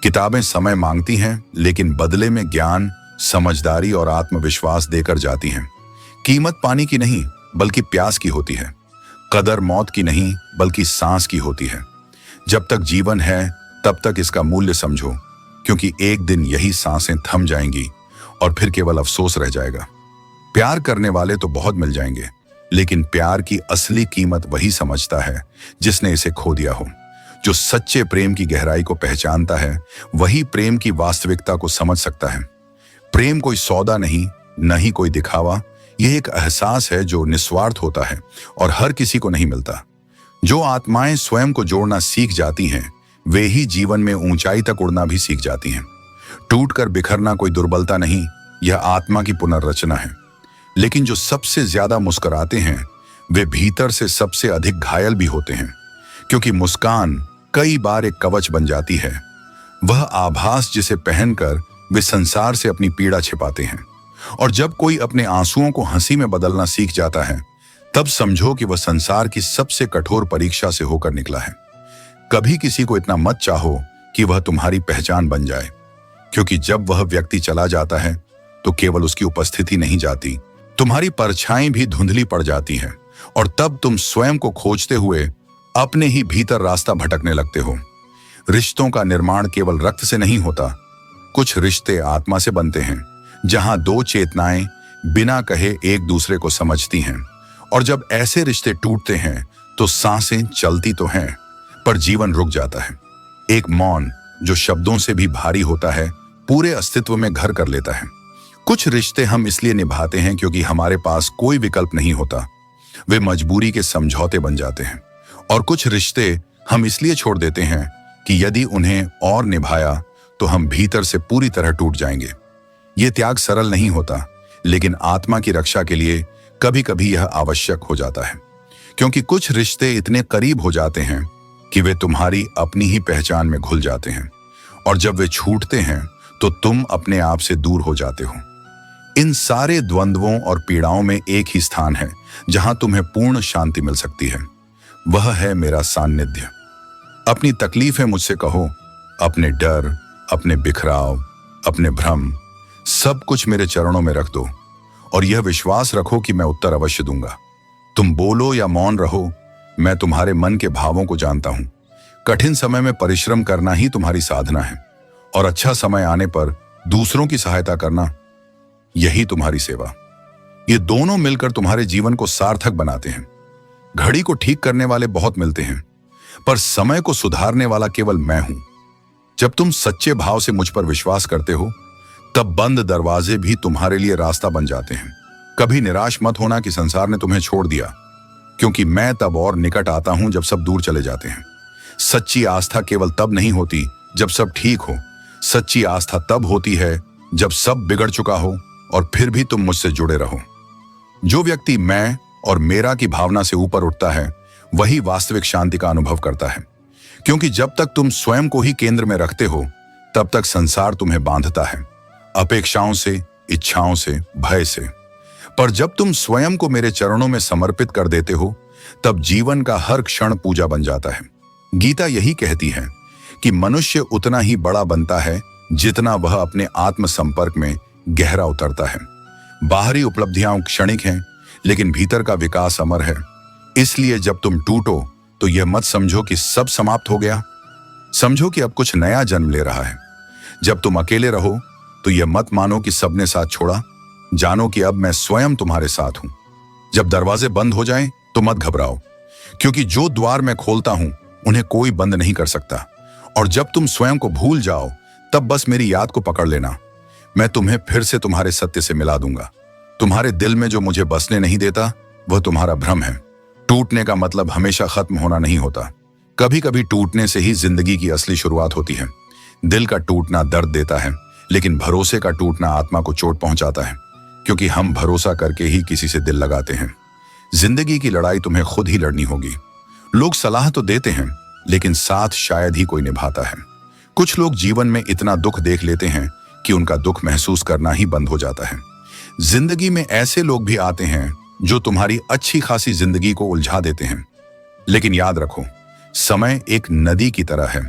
किताबें समय मांगती हैं, लेकिन बदले में ज्ञान, समझदारी और आत्मविश्वास देकर जाती हैं। कीमत पानी की नहीं, बल्कि प्यास की होती है। कदर मौत की नहीं, बल्कि सांस की होती है। जब तक जीवन है, तब तक इसका मूल्य समझो, क्योंकि एक दिन यही सांसें थम जाएंगी और फिर केवल अफसोस रह जाएगा। प्यार करने वाले तो बहुत मिल जाएंगे, लेकिन प्यार की असली कीमत वही समझता है जिसने इसे खो दिया हो। जो सच्चे प्रेम की गहराई को पहचानता है, वही प्रेम की वास्तविकता को समझ सकता है। प्रेम कोई सौदा नहीं, न ही कोई दिखावा। यह एक एहसास है जो निस्वार्थ होता है और हर किसी को नहीं मिलता। जो आत्माएं स्वयं को जोड़ना सीख जाती हैं, वे ही जीवन में ऊंचाई तक उड़ना भी सीख जाती हैं। टूटकर बिखरना कोई दुर्बलता नहीं, यह आत्मा की पुनर्रचना है। लेकिन जो सबसे ज्यादा मुस्कुराते हैं, वे भीतर से सबसे अधिक घायल भी होते हैं, क्योंकि मुस्कान कई बार एक कवच बन जाती है। वह आभास जिसे पहनकर वे संसार से अपनी पीड़ा छिपाते हैं। और जब कोई अपने आंसुओं को हंसी में बदलना सीख जाता है, तब समझो कि वह संसार की सबसे कठोर परीक्षा से होकर निकला है। कभी किसी को इतना मत चाहो कि वह तुम्हारी पहचान बन जाए, क्योंकि जब वह व्यक्ति चला जाता है, तो केवल उसकी उपस्थिति नहीं जाती, तुम्हारी परछाई भी धुंधली पड़ जाती है। और तब तुम स्वयं को खोजते हुए अपने ही भीतर रास्ता भटकने लगते हो। रिश्तों का निर्माण केवल रक्त से नहीं होता। कुछ रिश्ते आत्मा से बनते हैं, जहां दो चेतनाएं बिना कहे एक दूसरे को समझती हैं। और जब ऐसे रिश्ते टूटते हैं, तो सांसें चलती तो हैं, पर जीवन रुक जाता है। एक मौन जो शब्दों से भी भारी होता है, पूरे अस्तित्व में घर कर लेता है। कुछ रिश्ते हम इसलिए निभाते हैं क्योंकि हमारे पास कोई विकल्प नहीं होता। वे मजबूरी के समझौते बन जाते हैं। और कुछ रिश्ते हम इसलिए छोड़ देते हैं कि यदि उन्हें और निभाया तो हम भीतर से पूरी तरह टूट जाएंगे। यह त्याग सरल नहीं होता, लेकिन आत्मा की रक्षा के लिए कभी कभी यह आवश्यक हो जाता है। क्योंकि कुछ रिश्ते इतने करीब हो जाते हैं कि वे तुम्हारी अपनी ही पहचान में घुल जाते हैं। और जब वे छूटते हैं, तो तुम अपने आप से दूर हो जाते हो। इन सारे द्वंद्वों और पीड़ाओं में एक ही स्थान है जहां तुम्हें पूर्ण शांति मिल सकती है। वह है मेरा सान्निध्य। अपनी तकलीफें मुझसे कहो, अपने डर, अपने बिखराव, अपने भ्रम, सब कुछ मेरे चरणों में रख दो और यह विश्वास रखो कि मैं उत्तर अवश्य दूंगा। तुम बोलो या मौन रहो, मैं तुम्हारे मन के भावों को जानता हूं। कठिन समय में परिश्रम करना ही तुम्हारी साधना है, और अच्छा समय आने पर दूसरों की सहायता करना, यही तुम्हारी सेवा। ये दोनों मिलकर तुम्हारे जीवन को सार्थक बनाते हैं। घड़ी को ठीक करने वाले बहुत मिलते हैं, पर समय को सुधारने वाला केवल मैं हूं। जब तुम सच्चे भाव से मुझ पर विश्वास करते हो, तब बंद दरवाजे भी तुम्हारे लिए रास्ता बन जाते हैं। कभी निराश मत होना कि संसार ने तुम्हें छोड़ दिया, क्योंकि मैं तब और निकट आता हूं जब सब दूर चले जाते हैं। सच्ची आस्था केवल तब नहीं होती जब सब ठीक हो। सच्ची आस्था तब होती है जब सब बिगड़ चुका हो और फिर भी तुम मुझसे जुड़े रहो। जो व्यक्ति मैं और मेरा की भावना से ऊपर उठता है, वही वास्तविक शांति का अनुभव करता है। क्योंकि जब तक तुम स्वयं को ही केंद्र में रखते हो, तब तक संसार तुम्हें बांधता है, अपेक्षाओं से, इच्छाओं से, भय से। पर जब तुम स्वयं को मेरे चरणों में समर्पित कर देते हो, तब जीवन का हर क्षण पूजा बन जाता है। गीता यही कहती है कि मनुष्य उतना ही बड़ा बनता है जितना वह अपने आत्म संपर्क में गहरा उतरता है। बाहरी उपलब्धियां क्षणिक हैं, लेकिन भीतर का विकास अमर है। इसलिए जब तुम टूटो, तो यह मत समझो कि सब समाप्त हो गया। समझो कि अब कुछ नया जन्म ले रहा है। जब तुम अकेले रहो तो यह मत मानो कि सबने साथ छोड़ा, जानो कि अब मैं स्वयं तुम्हारे साथ हूं। जब दरवाजे बंद हो जाएं तो मत घबराओ, क्योंकि जो द्वार मैं खोलता हूं उन्हें कोई बंद नहीं कर सकता। और जब तुम स्वयं को भूल जाओ तब बस मेरी याद को पकड़ लेना, मैं तुम्हें फिर से तुम्हारे सत्य से मिला दूंगा। तुम्हारे दिल में जो मुझे बसने नहीं देता वह तुम्हारा भ्रम है। टूटने का मतलब हमेशा खत्म होना नहीं होता, कभी कभी टूटने से ही जिंदगी की असली शुरुआत होती है। दिल का टूटना दर्द देता है, लेकिन भरोसे का टूटना आत्मा को चोट पहुंचाता है, क्योंकि हम भरोसा करके ही किसी से दिल लगाते हैं। जिंदगी की लड़ाई तुम्हें खुद ही लड़नी होगी। लोग सलाह तो देते हैं, लेकिन साथ शायद ही कोई निभाता है। कुछ लोग जीवन में इतना दुख देख लेते हैं कि उनका दुख महसूस करना ही बंद हो जाता है। जिंदगी में ऐसे लोग भी आते हैं जो तुम्हारी अच्छी खासी जिंदगी को उलझा देते हैं, लेकिन याद रखो, समय एक नदी की तरह है,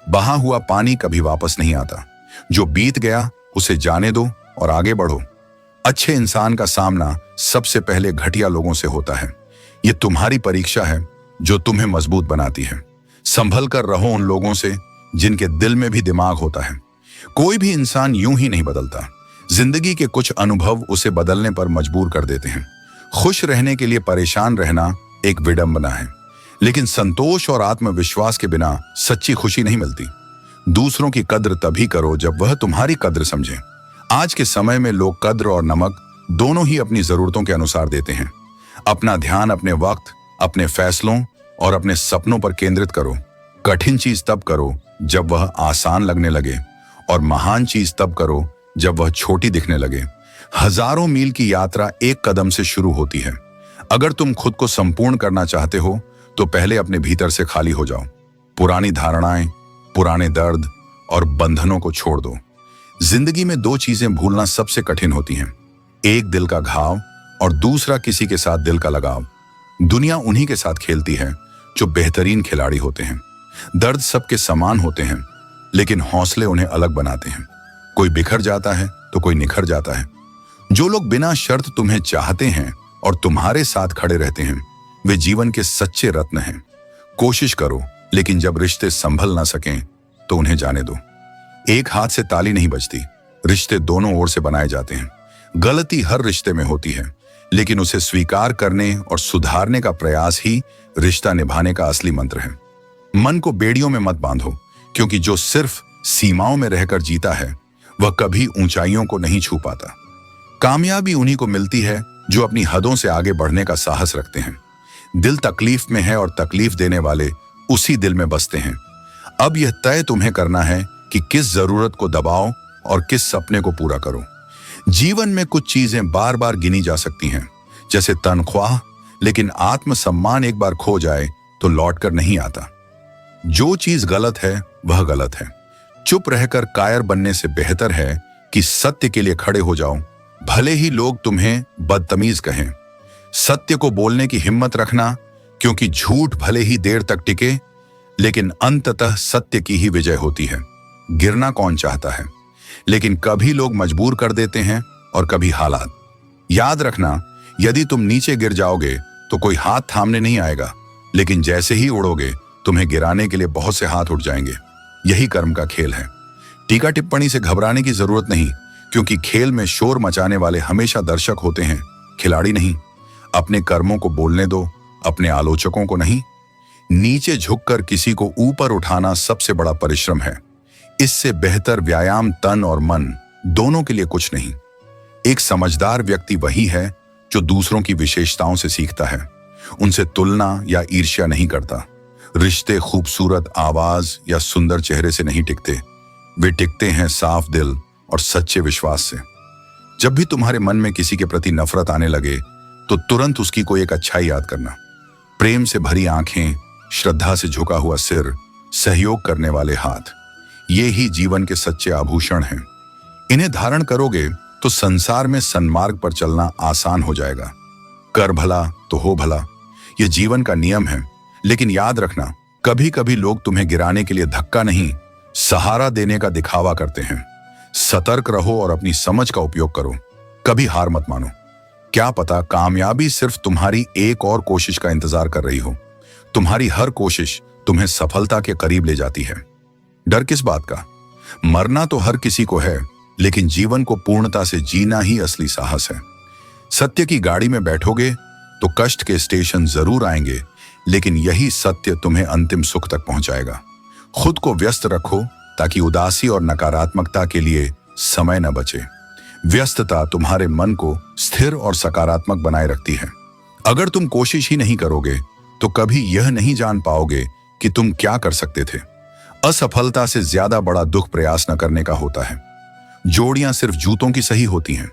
बहा हुआ पानी कभी वापस नहीं आता। जो बीत गया उसे जाने दो और आगे बढ़ो। अच्छे इंसान का सामना सबसे पहले घटिया लोगों से होता है। यह तुम्हारी परीक्षा है जो तुम्हें मजबूत बनाती है। संभल कर रहो उन लोगों से जिनके दिल में भी दिमाग होता है। कोई भी इंसान यूं ही नहीं बदलता। जिंदगी के कुछ अनुभव उसे बदलने पर मजबूर कर देते हैं। खुश रहने के लिए परेशान रहना एक विडंबना है, लेकिन संतोष और आत्मविश्वास के बिना सच्ची खुशी नहीं मिलती। दूसरों की कद्र तभी करो जब वह तुम्हारी कद्र समझे। आज के समय में लोग कद्र और नमक दोनों ही अपनी जरूरतों के अनुसार देते हैं। अपना ध्यान अपने वक्त, अपने फैसलों और अपने सपनों पर केंद्रित करो। कठिन चीज तब करो जब वह आसान लगने लगे, और महान चीज तब करो जब वह छोटी दिखने लगे। हजारों मील की यात्रा एक कदम से शुरू होती है। अगर तुम खुद को संपूर्ण करना चाहते हो तो पहले अपने भीतर से खाली हो जाओ। पुरानी धारणाएं, पुराने दर्द और बंधनों को छोड़ दो। जिंदगी में दो चीजें भूलना सबसे कठिन होती हैं, एक दिल का घाव और दूसरा किसी के साथ दिल का लगाव। दुनिया उन्हीं के साथ खेलती है जो बेहतरीन खिलाड़ी होते हैं। दर्द सबके समान होते हैं, लेकिन हौसले उन्हें अलग बनाते हैं। कोई बिखर जाता है तो कोई निखर जाता है। जो लोग बिना शर्त तुम्हें चाहते हैं और तुम्हारे साथ खड़े रहते हैं, वे जीवन के सच्चे रत्न हैं। कोशिश करो, लेकिन जब रिश्ते संभल ना सकें तो उन्हें जाने दो। एक हाथ से ताली नहीं बजती, रिश्ते दोनों ओर से बनाए जाते हैं। गलती हर रिश्ते में होती है, लेकिन उसे स्वीकार करने और सुधारने का प्रयास ही रिश्ता निभाने का असली मंत्र है। मन को बेड़ियों में मत बांधो, क्योंकि जो सिर्फ सीमाओं में रहकर जीता है वह कभी ऊंचाइयों को नहीं छू पाता। कामयाबी उन्हीं को मिलती है जो अपनी हदों से आगे बढ़ने का साहस रखते हैं। दिल तकलीफ में है और तकलीफ देने वाले उसी दिल में बसते हैं। अब यह तय तुम्हें करना है कि किस जरूरत को दबाओ और किस सपने को पूरा करो। जीवन में कुछ चीजें बार बार गिनी जा सकती हैं, जैसे तनख्वाह, लेकिन आत्मसम्मान एक बार खो जाए तो लौटकर नहीं आता। जो चीज गलत है वह गलत है। चुप रहकर कायर बनने से बेहतर है कि सत्य के लिए खड़े हो जाओ, भले ही लोग तुम्हें बदतमीज कहें। सत्य को बोलने की हिम्मत रखना, क्योंकि झूठ भले ही देर तक टिके, लेकिन अंततः सत्य की ही विजय होती है। गिरना कौन चाहता है, लेकिन कभी लोग मजबूर कर देते हैं और कभी हालात। याद रखना, यदि तुम नीचे गिर जाओगे तो कोई हाथ थामने नहीं आएगा, लेकिन जैसे ही उड़ोगे तुम्हें गिराने के लिए बहुत से हाथ उठ जाएंगे। यही कर्म का खेल है। टीका टिप्पणी से घबराने की जरूरत नहीं, क्योंकि खेल में शोर मचाने वाले हमेशा दर्शक होते हैं, खिलाड़ी नहीं। अपने कर्मों को बोलने दो, अपने आलोचकों को नहीं। नीचे झुककर किसी को ऊपर उठाना सबसे बड़ा परिश्रम है। इससे बेहतर व्यायाम तन और मन दोनों के लिए कुछ नहीं। एक समझदार व्यक्ति वही है जो दूसरों की विशेषताओं से सीखता है, उनसे तुलना या ईर्ष्या नहीं करता। रिश्ते खूबसूरत आवाज या सुंदर चेहरे से नहीं टिकते, वे टिकते हैं साफ दिल और सच्चे विश्वास से। जब भी तुम्हारे मन में किसी के प्रति नफरत आने लगे तो तुरंत उसकी कोई एक अच्छाई याद करना। प्रेम से भरी आंखें, श्रद्धा से झुका हुआ सिर, सहयोग करने वाले हाथ, ये ही जीवन के सच्चे आभूषण हैं। इन्हें धारण करोगे तो संसार में सन्मार्ग पर चलना आसान हो जाएगा। कर भला तो हो भला, यह जीवन का नियम है। लेकिन याद रखना, कभी कभी लोग तुम्हें गिराने के लिए धक्का नहीं, सहारा देने का दिखावा करते हैं। सतर्क रहो और अपनी समझ का उपयोग करो। कभी हार मत मानो। क्या पता कामयाबी सिर्फ तुम्हारी एक और कोशिश का इंतजार कर रही हो। तुम्हारी हर कोशिश तुम्हें सफलता के करीब ले जाती है। डर किस बात का? मरना तो हर किसी को है, लेकिन जीवन को पूर्णता से जीना ही असली साहस है। सत्य की गाड़ी में बैठोगे तो कष्ट के स्टेशन जरूर आएंगे, लेकिन यही सत्य तुम्हें अंतिम सुख तक पहुंचाएगा। खुद को व्यस्त रखो ताकि उदासी और नकारात्मकता के लिए समय न बचे। व्यस्तता तुम्हारे मन को स्थिर और सकारात्मक बनाए रखती है। अगर तुम कोशिश ही नहीं करोगे तो कभी यह नहीं जान पाओगे कि तुम क्या कर सकते थे। असफलता से ज्यादा बड़ा दुख प्रयास न करने का होता है। जोड़ियां सिर्फ जूतों की सही होती हैं,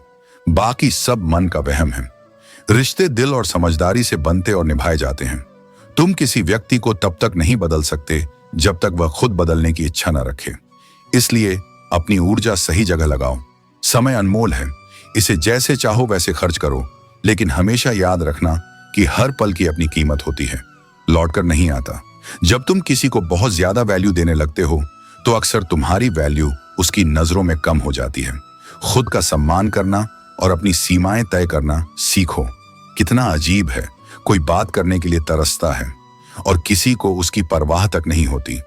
बाकी सब मन का वहम है। रिश्ते दिल और समझदारी से बनते और निभाए जाते हैं। तुम किसी व्यक्ति को तब तक नहीं बदल सकते जब तक वह खुद बदलने की इच्छा न रखे। इसलिए अपनी ऊर्जा सही जगह लगाओ। समय अनमोल है, इसे जैसे चाहो वैसे खर्च करो, लेकिन हमेशा याद रखना कि हर पल की अपनी कीमत होती है, लौटकर नहीं आता। जब तुम किसी को बहुत ज्यादा वैल्यू देने लगते हो तो अक्सर तुम्हारी वैल्यू उसकी नजरों में कम हो जाती है। खुद का सम्मान करना और अपनी सीमाएं तय करना सीखो। कितना अजीब है, कोई बात करने के लिए तरसता है और किसी को उसकी परवाह तक नहीं होती।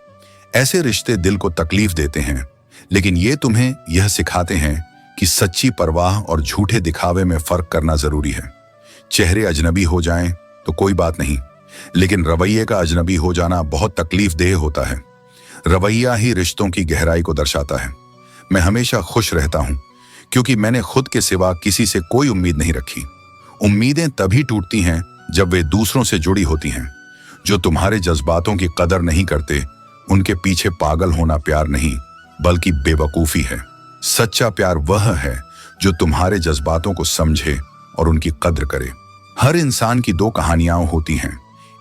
ऐसे रिश्ते दिल को तकलीफ देते हैं, लेकिन ये तुम्हें यह सिखाते हैं कि सच्ची परवाह और झूठे दिखावे में फर्क करना जरूरी है। चेहरे अजनबी हो जाएं तो कोई बात नहीं, लेकिन रवैये का अजनबी हो जाना बहुत तकलीफदेह होता है। रवैया ही रिश्तों की गहराई को दर्शाता है। मैं हमेशा खुश रहता हूं क्योंकि मैंने खुद के सिवा किसी से कोई उम्मीद नहीं रखी। उम्मीदें तभी टूटती हैं जब वे दूसरों से जुड़ी होती हैं। जो तुम्हारे जज्बातों की कदर नहीं करते, उनके पीछे पागल होना प्यार नहीं बल्कि बेवकूफी है। सच्चा प्यार वह है जो तुम्हारे जज्बातों को समझे और उनकी कद्र करे। हर इंसान की दो कहानियां होती हैं,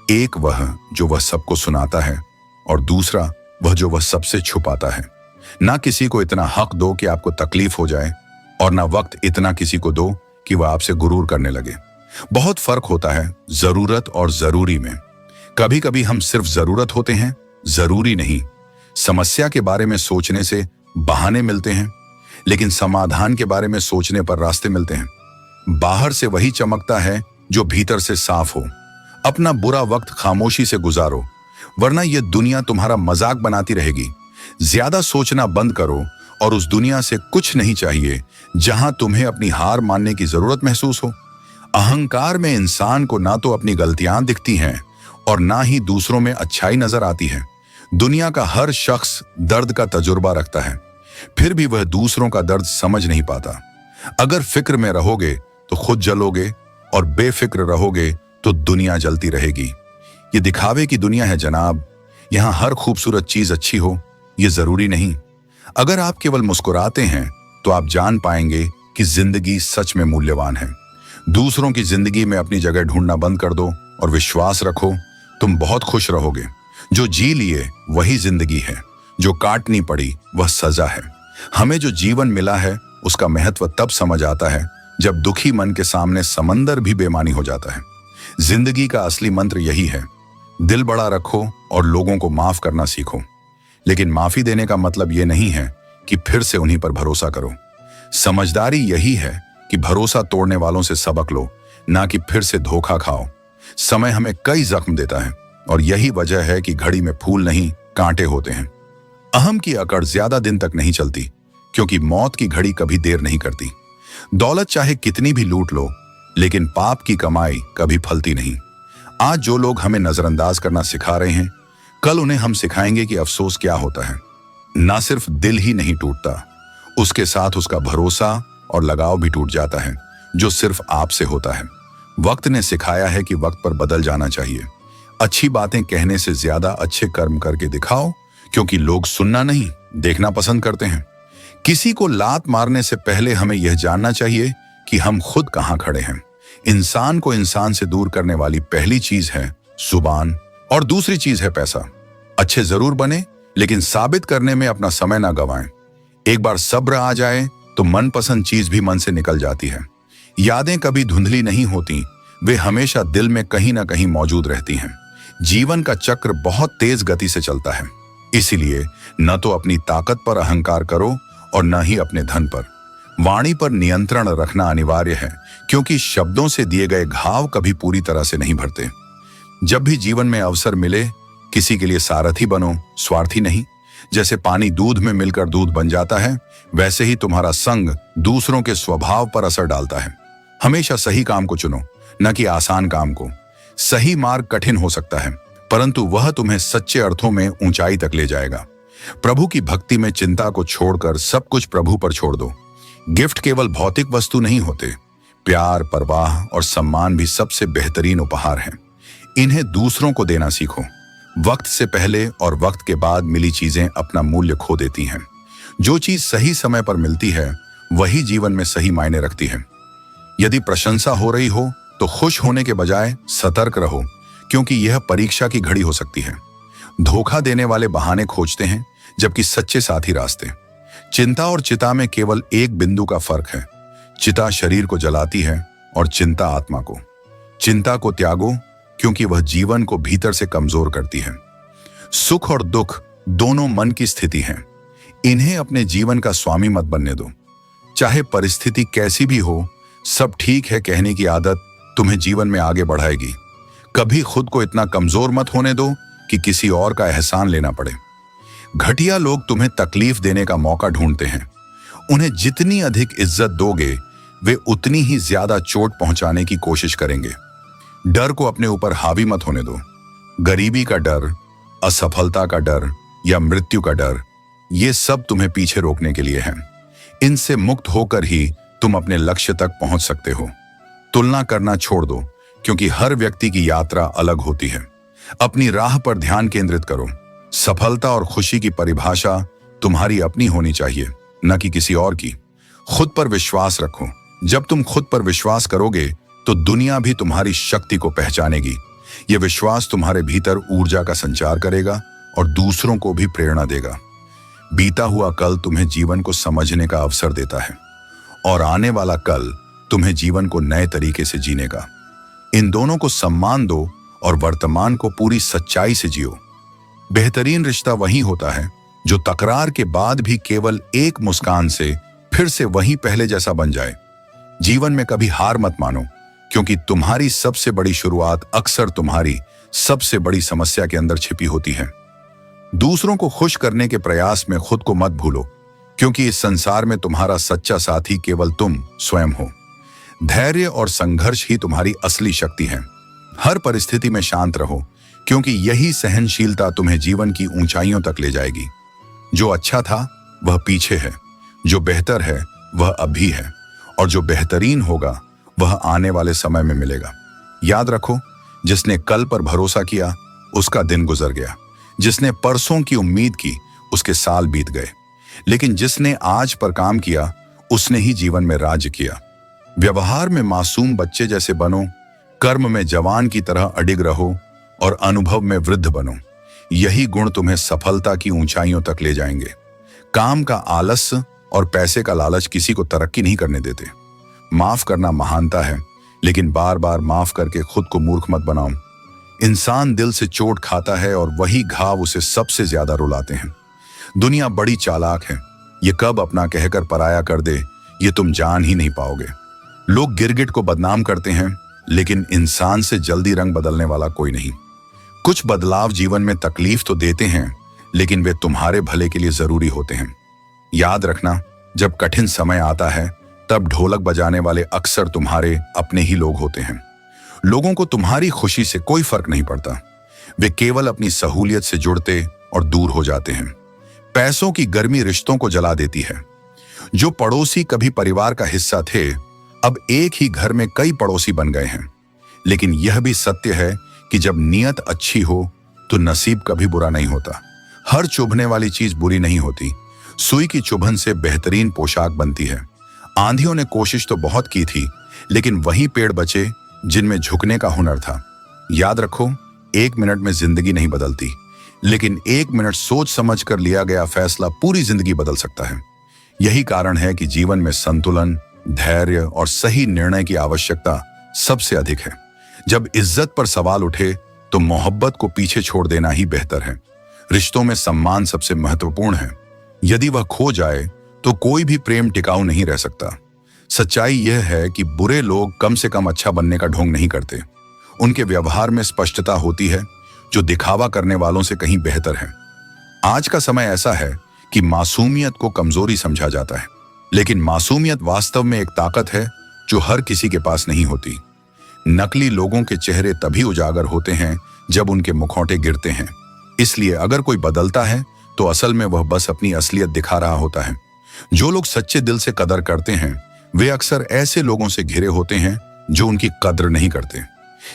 एक वह जो वह सबको सुनाता है और दूसरा वह जो वह सबसे छुपाता है। ना किसी को इतना हक दो कि आपको तकलीफ हो जाए और ना वक्त इतना किसी को दो कि वह आपसे गुरूर करने लगे। बहुत फर्क होता है जरूरत और जरूरी में। कभी कभी हम सिर्फ जरूरत होते हैं, जरूरी नहीं। समस्या के बारे में सोचने से बहाने मिलते हैं, लेकिन समाधान के बारे में सोचने पर रास्ते मिलते हैं। बाहर से वही चमकता है जो भीतर से साफ हो। अपना बुरा वक्त खामोशी से गुजारो, वरना यह दुनिया तुम्हारा मजाक बनाती रहेगी। ज्यादा सोचना बंद करो और उस दुनिया से कुछ नहीं चाहिए जहां तुम्हें अपनी हार मानने की जरूरत महसूस हो। अहंकार में इंसान को ना तो अपनी गलतियां दिखती हैं और ना ही दूसरों में अच्छाई नजर आती है। दुनिया का हर शख्स दर्द का तजुर्बा रखता है, फिर भी वह दूसरों का दर्द समझ नहीं पाता। अगर फिक्र में रहोगे तो खुद जलोगे और बेफिक्र रहोगे तो दुनिया जलती रहेगी। ये दिखावे की दुनिया है जनाब, यहां हर खूबसूरत चीज अच्छी हो ये जरूरी नहीं। अगर आप केवल मुस्कुराते हैं तो आप जान पाएंगे कि जिंदगी सच में मूल्यवान है। दूसरों की जिंदगी में अपनी जगह ढूंढना बंद कर दो और विश्वास रखो तुम बहुत खुश रहोगे। जो जी लिए वही जिंदगी है, जो काटनी पड़ी वह सजा है। हमें जो जीवन मिला है उसका महत्व तब समझ आता है जब दुखी मन के सामने समंदर भी बेमानी हो जाता है। जिंदगी का असली मंत्र यही है, दिल बड़ा रखो और लोगों को माफ करना सीखो। लेकिन माफी देने का मतलब यह नहीं है कि फिर से उन्हीं पर भरोसा करो। समझदारी यही है कि भरोसा तोड़ने वालों से सबक लो, ना कि फिर से धोखा खाओ। समय हमें कई जख्म देता है और यही वजह है कि घड़ी में फूल नहीं कांटे होते हैं। अहम की अकड़ ज्यादा दिन तक नहीं चलती क्योंकि मौत की घड़ी कभी देर नहीं करती। दौलत चाहे कितनी भी लूट लो, लेकिन पाप की कमाई कभी फलती नहीं। आज जो लोग हमें नजरअंदाज करना सिखा रहे हैं, कल उन्हें हम सिखाएंगे कि अफसोस क्या होता है। ना सिर्फ दिल ही नहीं टूटता, उसके साथ उसका भरोसा और लगाव भी टूट जाता है जो सिर्फ आपसे होता है। वक्त ने सिखाया है कि वक्त पर बदल जाना चाहिए। अच्छी बातें कहने से ज्यादा अच्छे कर्म करके दिखाओ, क्योंकि लोग सुनना नहीं देखना पसंद करते हैं। किसी को लात मारने से पहले हमें यह जानना चाहिए कि हम खुद कहां खड़े हैं। इंसान को इंसान से दूर करने वाली पहली चीज है जुबान और दूसरी चीज है पैसा। अच्छे जरूर बने, लेकिन साबित करने में अपना समय ना गवाएं। एक बार सब्र आ जाए तो मनपसंद चीज भी मन से निकल जाती है। यादें कभी धुंधली नहीं होती, वे हमेशा दिल में कहीं ना कहीं मौजूद रहती हैं। जीवन का चक्र बहुत तेज गति से चलता है, इसीलिए न तो अपनी ताकत पर अहंकार करो और न ही अपने धन पर। वाणी पर नियंत्रण रखना अनिवार्य है, क्योंकि शब्दों से दिए गए घाव कभी पूरी तरह से नहीं भरते। जब भी जीवन में अवसर मिले, किसी के लिए सारथी बनो, स्वार्थी नहीं। जैसे पानी दूध में मिलकर दूध बन जाता है, वैसे ही तुम्हारा संग दूसरों के स्वभाव पर असर डालता है। हमेशा सही काम को चुनो, न कि आसान काम को। सही मार्ग कठिन हो सकता है, परंतु वह तुम्हें सच्चे अर्थों में ऊंचाई तक ले जाएगा। प्रभु की भक्ति में चिंता को छोड़कर सब कुछ प्रभु पर छोड़ दो। गिफ्ट केवल भौतिक वस्तु नहीं होते, प्यार, परवाह और सम्मान भी सबसे बेहतरीन उपहार हैं। इन्हें दूसरों को देना सीखो। वक्त से पहले और वक्त के बाद मिली चीजें अपना मूल्य खो देती हैं। जो चीज सही समय पर मिलती है, वही जीवन में सही मायने रखती है। यदि प्रशंसा हो रही हो तो खुश होने के बजाय सतर्क रहो, क्योंकि यह परीक्षा की घड़ी हो सकती है। धोखा देने वाले बहाने खोजते हैं, जबकि सच्चे साथी रास्ते। चिंता और चिता में केवल एक बिंदु का फर्क है। चिता शरीर को जलाती है और चिंता आत्मा को। चिंता को त्यागो, क्योंकि वह जीवन को भीतर से कमजोर करती है। सुख और दुख दोनों मन की स्थिति हैं। इन्हें अपने जीवन का स्वामी मत बनने दो। चाहे परिस्थिति कैसी भी हो, सब ठीक है कहने की आदत तुम्हें जीवन में आगे बढ़ाएगी। कभी खुद को इतना कमजोर मत होने दो कि किसी और का एहसान लेना पड़े। घटिया लोग तुम्हें तकलीफ देने का मौका ढूंढते हैं। उन्हें जितनी अधिक इज्जत दोगे, वे उतनी ही ज्यादा चोट पहुंचाने की कोशिश करेंगे। डर को अपने ऊपर हावी मत होने दो। गरीबी का डर, असफलता का डर या मृत्यु का डर, ये सब तुम्हें पीछे रोकने के लिए हैं। इनसे मुक्त होकर ही तुम अपने लक्ष्य तक पहुंच सकते हो। तुलना करना छोड़ दो, क्योंकि हर व्यक्ति की यात्रा अलग होती है। अपनी राह पर ध्यान केंद्रित करो। सफलता और खुशी की परिभाषा तुम्हारी अपनी होनी चाहिए, न कि किसी और की। खुद पर विश्वास रखो। जब तुम खुद पर विश्वास करोगे तो दुनिया भी तुम्हारी शक्ति को पहचानेगी। यह विश्वास तुम्हारे भीतर ऊर्जा का संचार करेगा और दूसरों को भी प्रेरणा देगा। बीता हुआ कल तुम्हें जीवन को समझने का अवसर देता है, और आने वाला कल तुम्हें जीवन को नए तरीके से जीने का। इन दोनों को सम्मान दो और वर्तमान को पूरी सच्चाई से जियो। बेहतरीन रिश्ता वही होता है जो तकरार के बाद भी केवल एक मुस्कान से फिर से वही पहले जैसा बन जाए। जीवन में कभी हार मत मानो, क्योंकि तुम्हारी सबसे बड़ी शुरुआत अक्सर तुम्हारी सबसे बड़ी समस्या के अंदर छिपी होती है। दूसरों को खुश करने के प्रयास में खुद को मत भूलो, क्योंकि इस संसार में तुम्हारा सच्चा साथी केवल तुम स्वयं हो। धैर्य और संघर्ष ही तुम्हारी असली शक्ति है। हर परिस्थिति में शांत रहो, क्योंकि यही सहनशीलता तुम्हें जीवन की ऊंचाइयों तक ले जाएगी। जो अच्छा था वह पीछे है, जो बेहतर है वह अभी है, और जो बेहतरीन होगा वह आने वाले समय में मिलेगा। याद रखो, जिसने कल पर भरोसा किया उसका दिन गुजर गया। जिसने परसों की उम्मीद की उसके साल बीत गए। लेकिन जिसने आज पर काम किया उसने ही जीवन में राज्य किया। व्यवहार में मासूम बच्चे जैसे बनो, कर्म में जवान की तरह अडिग रहो और अनुभव में वृद्ध बनो। यही गुण तुम्हें सफलता की ऊंचाइयों तक ले जाएंगे। काम का आलस्य और पैसे का लालच किसी को तरक्की नहीं करने देते। माफ करना महानता है, लेकिन बार बार माफ करके खुद को मूर्ख मत बनाओ। इंसान दिल से चोट खाता है और वही घाव उसे सबसे ज्यादा रुलाते हैं। दुनिया बड़ी चालाक है, ये कब अपना कहकर पराया कर दे ये तुम जान ही नहीं पाओगे। लोग गिरगिट को बदनाम करते हैं, लेकिन इंसान से जल्दी रंग बदलने वाला कोई नहीं। कुछ बदलाव जीवन में तकलीफ तो देते हैं, लेकिन वे तुम्हारे भले के लिए जरूरी होते हैं। याद रखना, जब कठिन समय आता है तब ढोलक बजाने वाले अक्सर तुम्हारे अपने ही लोग होते हैं। लोगों को तुम्हारी खुशी से कोई फर्क नहीं पड़ता। वे केवल अपनी सहूलियत से जुड़ते और दूर हो जाते हैं। पैसों की गर्मी रिश्तों को जला देती है। जो पड़ोसी कभी परिवार का हिस्सा थे, अब एक ही घर में कई पड़ोसी बन गए हैं। लेकिन यह भी सत्य है कि जब नीयत अच्छी हो तो नसीब कभी बुरा नहीं होता। हर चुभने वाली चीज बुरी नहीं होती। सुई की चुभन से बेहतरीन पोशाक बनती है। आंधियों ने कोशिश तो बहुत की थी, लेकिन वही पेड़ बचे जिनमें झुकने का हुनर था। याद रखो, 1 मिनट में जिंदगी नहीं बदलती, लेकिन 1 मिनट सोच समझ कर लिया गया फैसला पूरी जिंदगी बदल सकता है। यही कारण है कि जीवन में संतुलन, धैर्य और सही निर्णय की आवश्यकता सबसे अधिक है। जब इज्जत पर सवाल उठे तो मोहब्बत को पीछे छोड़ देना ही बेहतर है। रिश्तों में सम्मान सबसे महत्वपूर्ण है। यदि वह खो जाए तो कोई भी प्रेम टिकाऊ नहीं रह सकता। सच्चाई यह है कि बुरे लोग कम से कम अच्छा बनने का ढोंग नहीं करते। उनके व्यवहार में स्पष्टता होती है, जो दिखावा करने वालों से कहीं बेहतर है। आज का समय ऐसा है कि मासूमियत को कमजोरी समझा जाता है, लेकिन मासूमियत वास्तव में एक ताकत है जो हर किसी के पास नहीं होती। नकली लोगों के चेहरे तभी उजागर होते हैं जब उनके मुखौटे गिरते हैं। इसलिए अगर कोई बदलता है तो असल में वह बस अपनी असलियत दिखा रहा होता है। जो लोग सच्चे दिल से कदर करते हैं वे अक्सर ऐसे लोगों से घिरे होते हैं जो उनकी कद्र नहीं करते।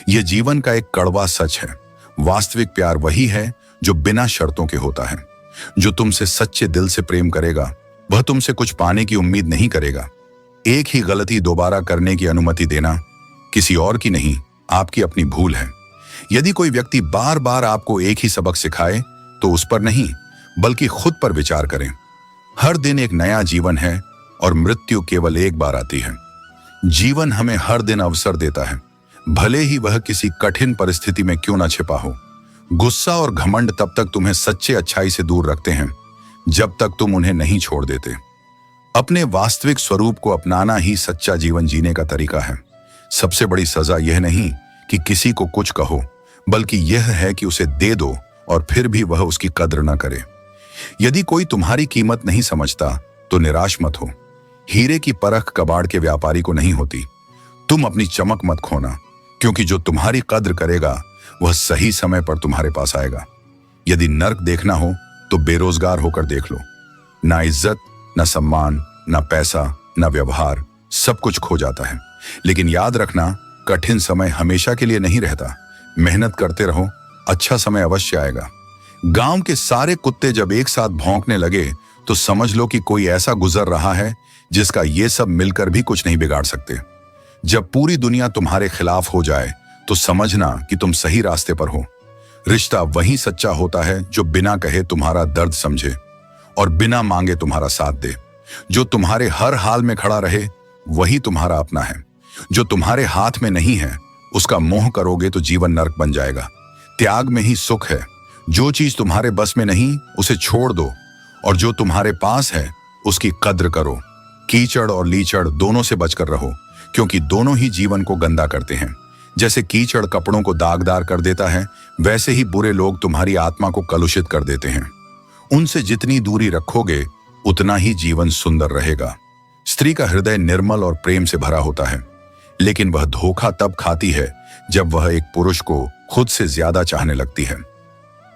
यह जीवन का एक कड़वा सच है। वास्तविक प्यार वही है जो बिना शर्तों के होता है। जो तुमसे सच्चे दिल से प्रेम करेगा वह तुमसे कुछ पाने की उम्मीद नहीं करेगा। एक ही गलती दोबारा करने की अनुमति देना किसी और की नहीं, आपकी अपनी भूल है। यदि कोई व्यक्ति बार बार आपको एक ही सबक सिखाए तो उस पर नहीं बल्कि खुद पर विचार करें। हर दिन एक नया जीवन है और मृत्यु केवल एक बार आती है। जीवन हमें हर दिन अवसर देता है, भले ही वह किसी कठिन परिस्थिति में क्यों ना छिपा हो। गुस्सा और घमंड तब तक तुम्हें सच्चे अच्छाई से दूर रखते हैं जब तक तुम उन्हें नहीं छोड़ देते। अपने वास्तविक स्वरूप को अपनाना ही सच्चा जीवन जीने का तरीका है। सबसे बड़ी सजा यह नहीं कि किसी को कुछ कहो, बल्कि यह है कि उसे दे दो और फिर भी वह उसकी कद्र न करे। यदि कोई तुम्हारी कीमत नहीं समझता तो निराश मत हो। हीरे की परख कबाड़ के व्यापारी को नहीं होती। तुम अपनी चमक मत खोना, क्योंकि जो तुम्हारी कद्र करेगा वह सही समय पर तुम्हारे पास आएगा। यदि नर्क देखना हो तो बेरोजगार होकर देख लो। ना इज्जत, ना सम्मान, ना पैसा, ना व्यवहार, सब कुछ खो जाता है। लेकिन याद रखना, कठिन समय हमेशा के लिए नहीं रहता। मेहनत करते रहो, अच्छा समय अवश्य आएगा। गांव के सारे कुत्ते जब एक साथ भौंकने लगे तो समझ लो कि कोई ऐसा गुजर रहा है जिसका ये सब मिलकर भी कुछ नहीं बिगाड़ सकते। जब पूरी दुनिया तुम्हारे खिलाफ हो जाए तो समझना कि तुम सही रास्ते पर हो। रिश्ता वही सच्चा होता है जो बिना कहे तुम्हारा दर्द समझे और बिना मांगे तुम्हारा साथ दे। जो तुम्हारे हर हाल में खड़ा रहे वही तुम्हारा अपना है। जो तुम्हारे हाथ में नहीं है उसका मोह करोगे तो जीवन नर्क बन जाएगा। त्याग में ही सुख है। जो चीज तुम्हारे बस में नहीं उसे छोड़ दो और जो तुम्हारे पास है उसकी कद्र करो। कीचड़ और लीचड़ दोनों से बचकर रहो, क्योंकि दोनों ही जीवन को गंदा करते हैं। जैसे कीचड़ कपड़ों को दागदार कर देता है, वैसे ही बुरे लोग तुम्हारी आत्मा को कलुषित कर देते हैं। उनसे जितनी दूरी रखोगे उतना ही जीवन सुंदर रहेगा। स्त्री का हृदय निर्मल और प्रेम से भरा होता है, लेकिन वह धोखा तब खाती है जब वह एक पुरुष को खुद से ज्यादा चाहने लगती है।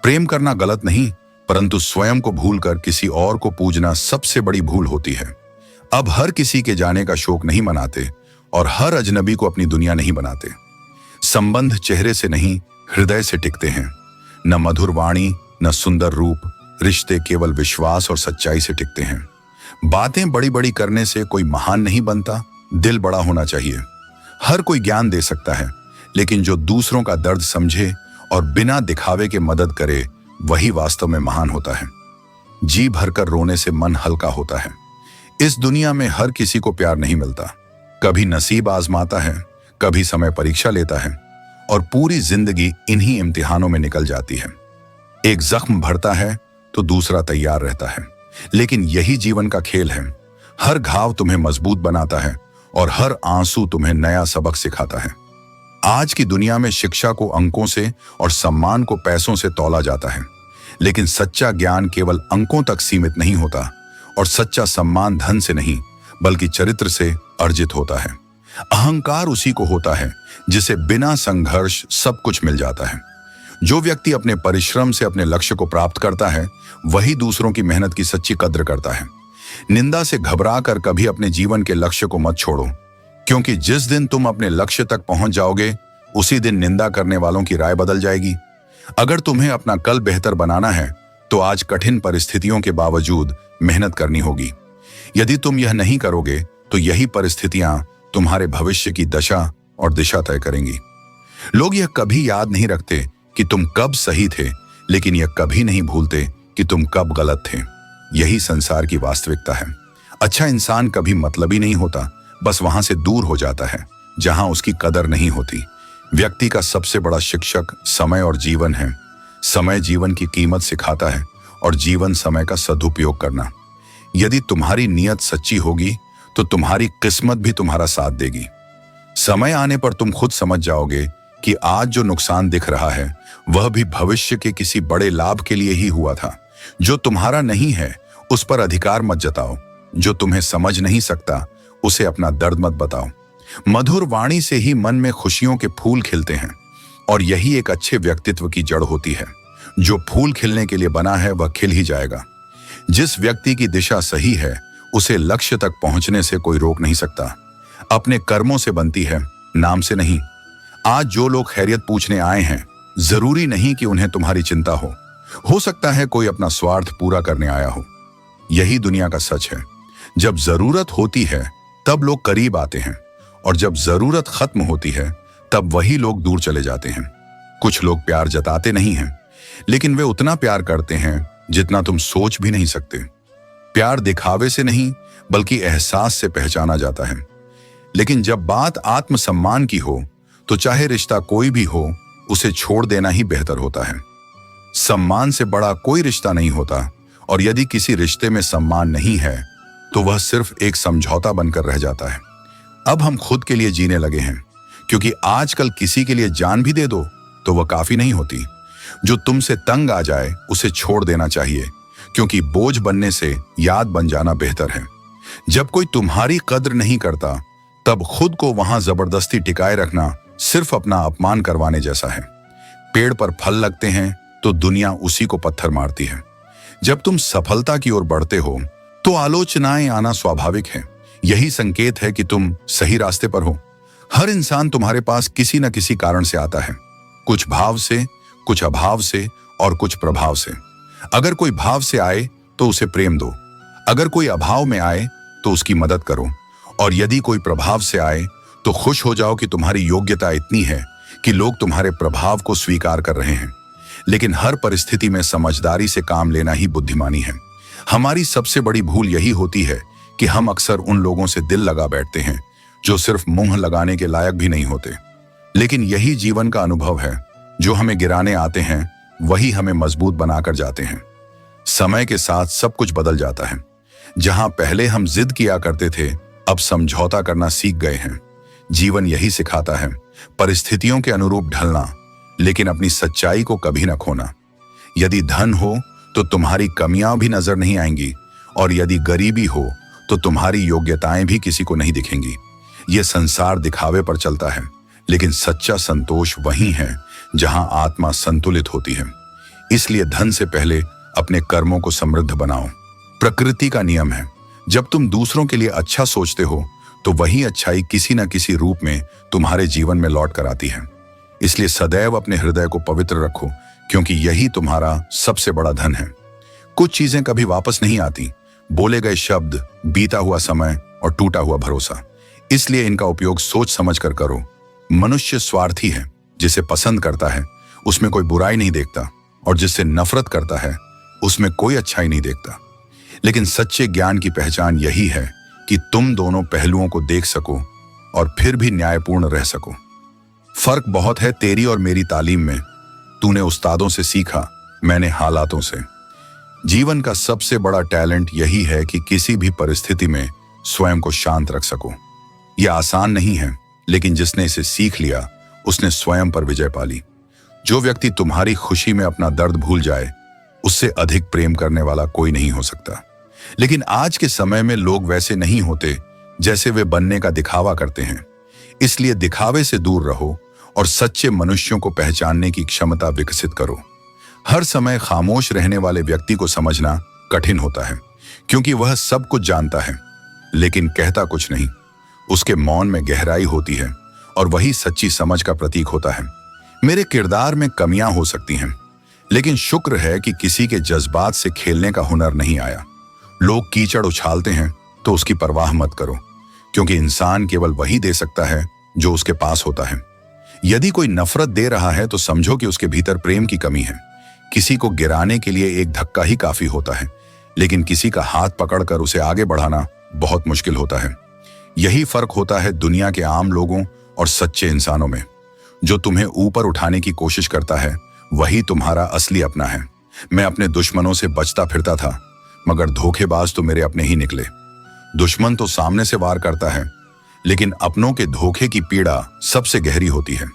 प्रेम करना गलत नहीं, परंतु स्वयं को भूलकर किसी और को पूजना सबसे बड़ी भूल होती है। अब हर किसी के जाने का शोक नहीं मनाते और हर अजनबी को अपनी दुनिया नहीं बनाते। संबंध चेहरे से नहीं हृदय से टिकते हैं। न मधुर वाणी, न सुंदर रूप, रिश्ते केवल विश्वास और सच्चाई से टिकते हैं। बातें बड़ी बड़ी करने से कोई महान नहीं बनता, दिल बड़ा होना चाहिए। हर कोई ज्ञान दे सकता है, लेकिन जो दूसरों का दर्द समझे और बिना दिखावे के मदद करे वही वास्तव में महान होता है। जी भरकर रोने से मन हल्का होता है। इस दुनिया में हर किसी को प्यार नहीं मिलता। कभी नसीब आजमाता है, कभी समय परीक्षा लेता है और पूरी जिंदगी इन्हीं इम्तिहानों में निकल जाती है। एक जख्म भरता है तो दूसरा तैयार रहता है, लेकिन यही जीवन का खेल है। हर घाव तुम्हें मजबूत बनाता है और हर आंसू तुम्हें नया सबक सिखाता है। आज की दुनिया में शिक्षा को अंकों से और सम्मान को पैसों से तौला जाता है, लेकिन सच्चा ज्ञान केवल अंकों तक सीमित नहीं होता और सच्चा सम्मान धन से नहीं बल्कि चरित्र से अर्जित होता है। अहंकार उसी को होता है जिसे बिना संघर्ष सब कुछ मिल जाता है। जो व्यक्ति अपने परिश्रम से अपने लक्ष्य को प्राप्त करता है वही दूसरों की मेहनत की सच्ची कद्र करता है। निंदा से घबरा कर कभी अपने जीवन के लक्ष्य को मत छोड़ो, क्योंकि जिस दिन तुम अपने लक्ष्य तक पहुंच जाओगे उसी दिन निंदा करने वालों की राय बदल जाएगी। अगर तुम्हें अपना कल बेहतर बनाना है तो आज कठिन परिस्थितियों के बावजूद मेहनत करनी होगी। यदि तुम यह नहीं करोगे तो यही परिस्थितियां तुम्हारे भविष्य की दशा और दिशा तय करेंगी। लोग यह कभी याद नहीं रखते कि तुम कब सही थे, लेकिन यह कभी नहीं भूलते कि तुम कब गलत थे। यही संसार की वास्तविकता है। अच्छा इंसान कभी मतलबी नहीं होता, बस वहां से दूर हो जाता है जहां उसकी कदर नहीं होती। व्यक्ति का सबसे बड़ा शिक्षक समय और जीवन है। समय जीवन की कीमत सिखाता है और जीवन समय का सदुपयोग करना। यदि तुम्हारी नीयत सच्ची होगी तो तुम्हारी किस्मत भी तुम्हारा साथ देगी। समय आने पर तुम खुद समझ जाओगे कि आज जो नुकसान दिख रहा है वह भी भविष्य के किसी बड़े लाभ के लिए ही हुआ था, जो तुम्हारा नहीं है उस पर अधिकार मत जताओ। जो तुम्हें समझ नहीं सकता उसे अपना दर्द मत बताओ। मधुर वाणी से ही मन में खुशियों के फूल खिलते हैं और यही एक अच्छे व्यक्तित्व की जड़ होती है। जो फूल खिलने के लिए बना है वह खिल ही जाएगा। जिस व्यक्ति की दिशा सही है उसे लक्ष्य तक पहुंचने से कोई रोक नहीं सकता। अपने कर्मों से बनती है, नाम से नहीं। आज जो लोग खैरियत पूछने आए हैं, जरूरी नहीं कि उन्हें तुम्हारी चिंता हो सकता है कोई अपना स्वार्थ पूरा करने आया हो। यही दुनिया का सच है। जब जरूरत होती है तब लोग करीब आते हैं और जब जरूरत खत्म होती है तब वही लोग दूर चले जाते हैं। कुछ लोग प्यार जताते नहीं हैं, लेकिन वे उतना प्यार करते हैं जितना तुम सोच भी नहीं सकते। प्यार दिखावे से नहीं बल्कि एहसास से पहचाना जाता है। लेकिन जब बात आत्मसम्मान की हो तो चाहे रिश्ता कोई भी हो, उसे छोड़ देना ही बेहतर होता है। सम्मान से बड़ा कोई रिश्ता नहीं होता और यदि किसी रिश्ते में सम्मान नहीं है तो वह सिर्फ एक समझौता बनकर रह जाता है। अब हम खुद के लिए जीने लगे हैं, क्योंकि आजकल किसी के लिए जान भी दे दो तो वह काफी नहीं होती। जो तुमसे तंग आ जाए उसे छोड़ देना चाहिए, क्योंकि बोझ बनने से याद बन जाना बेहतर है। जब कोई तुम्हारी कद्र नहीं करता तब खुद को वहां जबरदस्ती टिकाए रखना सिर्फ अपना अपमान करवाने जैसा है। पेड़ पर फल लगते हैं तो दुनिया उसी को पत्थर मारती है। जब तुम सफलता की ओर बढ़ते हो तो आलोचनाएं आना स्वाभाविक है। यही संकेत है कि तुम सही रास्ते पर हो। हर इंसान तुम्हारे पास किसी न किसी कारण से आता है, कुछ भाव से, कुछ अभाव से और कुछ प्रभाव से। अगर कोई भाव से आए तो उसे प्रेम दो, अगर कोई अभाव में आए तो उसकी मदद करो, और यदि कोई प्रभाव से आए तो खुश हो जाओ कि तुम्हारी योग्यता इतनी है कि लोग तुम्हारे प्रभाव को स्वीकार कर रहे हैं। लेकिन हर परिस्थिति में समझदारी से काम लेना ही बुद्धिमानी है। हमारी सबसे बड़ी भूल यही होती है कि हम अक्सर उन लोगों से दिल लगा बैठते हैं जो सिर्फ मुंह लगाने के लायक भी नहीं होते। लेकिन यही जीवन का अनुभव है। जो हमें गिराने आते हैं वही हमें मजबूत बनाकर जाते हैं। समय के साथ सब कुछ बदल जाता है। जहां पहले हम जिद किया करते थे, अब समझौता करना सीख गए हैं। जीवन यही सिखाता है, परिस्थितियों के अनुरूप ढलना, लेकिन अपनी सच्चाई को कभी न खोना। यदि धन हो तो तुम्हारी कमियां भी नजर नहीं आएंगी, और यदि गरीबी हो तो तुम्हारी योग्यताएं भी किसी को नहीं दिखेंगी। यह संसार दिखावे पर चलता है, लेकिन सच्चा संतोष वही है जहां आत्मा संतुलित होती है। इसलिए धन से पहले अपने कर्मों को समृद्ध बनाओ। प्रकृति का नियम है, जब तुम दूसरों के लिए अच्छा सोचते हो तो वही अच्छाई किसी न किसी रूप में तुम्हारे जीवन में लौट कर आती है। इसलिए सदैव अपने हृदय को पवित्र रखो, क्योंकि यही तुम्हारा सबसे बड़ा धन है। कुछ चीजें कभी वापस नहीं आती, बोले गए शब्द, बीता हुआ समय और टूटा हुआ भरोसा। इसलिए इनका उपयोग सोच समझ कर करो। मनुष्य स्वार्थी है, जिसे पसंद करता है उसमें कोई बुराई नहीं देखता, और जिससे नफरत करता है उसमें कोई अच्छाई नहीं देखता। लेकिन सच्चे ज्ञान की पहचान यही है कि तुम दोनों पहलुओं को देख सको और फिर भी न्यायपूर्ण रह सको। फर्क बहुत है तेरी और मेरी तालीम में। तूने उस्तादों से सीखा, मैंने हालातों से। जीवन का सबसे बड़ा टैलेंट यही है कि किसी भी परिस्थिति में स्वयं को शांत रख सको। यह आसान नहीं है, लेकिन जिसने इसे सीख लिया उसने स्वयं पर विजय पा ली। जो व्यक्ति तुम्हारी खुशी में अपना दर्द भूल जाए, उससे अधिक प्रेम करने वाला कोई नहीं हो सकता। लेकिन आज के समय में लोग वैसे नहीं होते जैसे वे बनने का दिखावा करते हैं। इसलिए दिखावे से दूर रहो और सच्चे मनुष्यों को पहचानने की क्षमता विकसित करो। हर समय खामोश रहने वाले व्यक्ति को समझना कठिन होता है, क्योंकि वह सब कुछ जानता है लेकिन कहता कुछ नहीं। उसके मौन में गहराई होती है और वही सच्ची समझ का प्रतीक होता है। मेरे किरदार में कमियां हो सकती हैं, लेकिन शुक्र है कि किसी के जज्बात से खेलने का हुनर नहीं आया। लोग कीचड़ उछालते हैं तो उसकी परवाह मत करो, क्योंकि इंसान केवल वही दे सकता है जो उसके पास होता है। यदि कोई नफरत दे रहा है तो समझो कि उसके भीतर प्रेम की कमी है। किसी को गिराने के लिए एक धक्का ही काफी होता है, लेकिन किसी का हाथ पकड़कर उसे आगे बढ़ाना बहुत मुश्किल होता है। यही फर्क होता है दुनिया के आम लोगों और सच्चे इंसानों में। जो तुम्हें ऊपर उठाने की कोशिश करता है वही तुम्हारा असली अपना है। मैं अपने दुश्मनों से बचता फिरता था, मगर धोखेबाज तो मेरे अपने ही निकले। दुश्मन तो सामने से वार करता है, लेकिन अपनों के धोखे की पीड़ा सबसे गहरी होती है।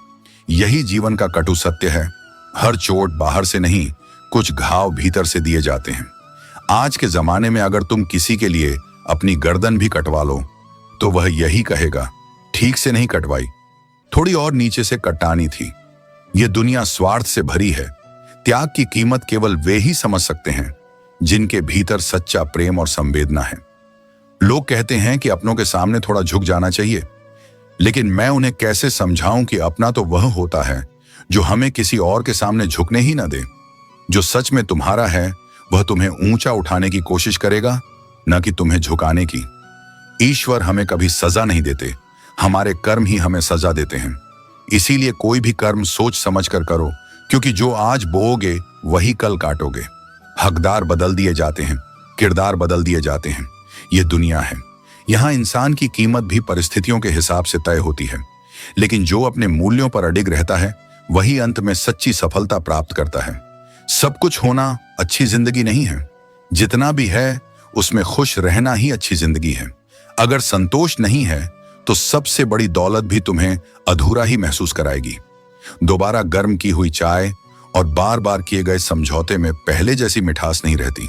यही जीवन का कटु सत्य है। हर चोट बाहर से नहीं, कुछ घाव भीतर से दिए जाते हैं। आज के जमाने में अगर तुम किसी के लिए अपनी गर्दन भी कटवा लो तो वह यही कहेगा, ठीक से नहीं कटवाई, थोड़ी और नीचे से कटानी थी। यह दुनिया स्वार्थ से भरी है। त्याग की कीमत केवल वे ही समझ सकते हैं जिनके भीतर सच्चा प्रेम और संवेदना है। लोग कहते हैं कि अपनों के सामने थोड़ा झुक जाना चाहिए, लेकिन मैं उन्हें कैसे समझाऊं कि अपना तो वह होता है जो हमें किसी और के सामने झुकने ही न दे। जो सच में तुम्हारा है वह तुम्हें ऊंचा उठाने की कोशिश करेगा, न कि तुम्हें झुकाने की। ईश्वर हमें कभी सजा नहीं देते, हमारे कर्म ही हमें सजा देते हैं। इसीलिए कोई भी कर्म सोच समझ कर करो, क्योंकि जो आज बोओगे वही कल काटोगे। हकदार बदल दिए जाते हैं, किरदार बदल दिए जाते हैं। यह दुनिया है, यहाँ इंसान की कीमत भी परिस्थितियों के हिसाब से तय होती है। लेकिन जो अपने मूल्यों पर अडिग रहता है वही अंत में सच्ची सफलता प्राप्त करता है। सब कुछ होना अच्छी जिंदगी नहीं है, जितना भी है उसमें खुश रहना ही अच्छी जिंदगी है। अगर संतोष नहीं है तो सबसे बड़ी दौलत भी तुम्हें अधूरा ही महसूस कराएगी। दोबारा गर्म की हुई चाय और बार बार किए गए समझौते में पहले जैसी मिठास नहीं रहती।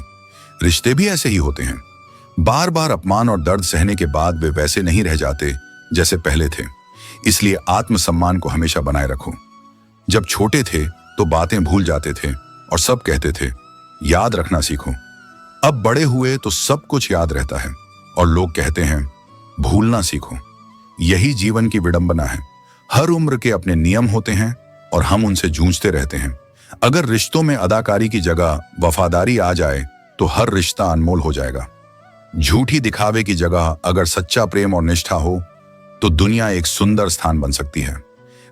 रिश्ते भी ऐसे ही होते हैं, बार बार अपमान और दर्द सहने के बाद वे वैसे नहीं रह जाते जैसे पहले थे। इसलिए आत्मसम्मान को हमेशा बनाए रखो। जब छोटे थे तो बातें भूल जाते थे और सब कहते थे याद रखना सीखो। अब बड़े हुए तो सब कुछ याद रहता है और लोग कहते हैं भूलना सीखो। यही जीवन की विडंबना है। हर उम्र के अपने नियम होते हैं और हम उनसे जूझते रहते हैं। अगर रिश्तों में अदाकारी की जगह वफादारी आ जाए तो हर रिश्ता अनमोल हो जाएगा। झूठी दिखावे की जगह अगर सच्चा प्रेम और निष्ठा हो तो दुनिया एक सुंदर स्थान बन सकती है।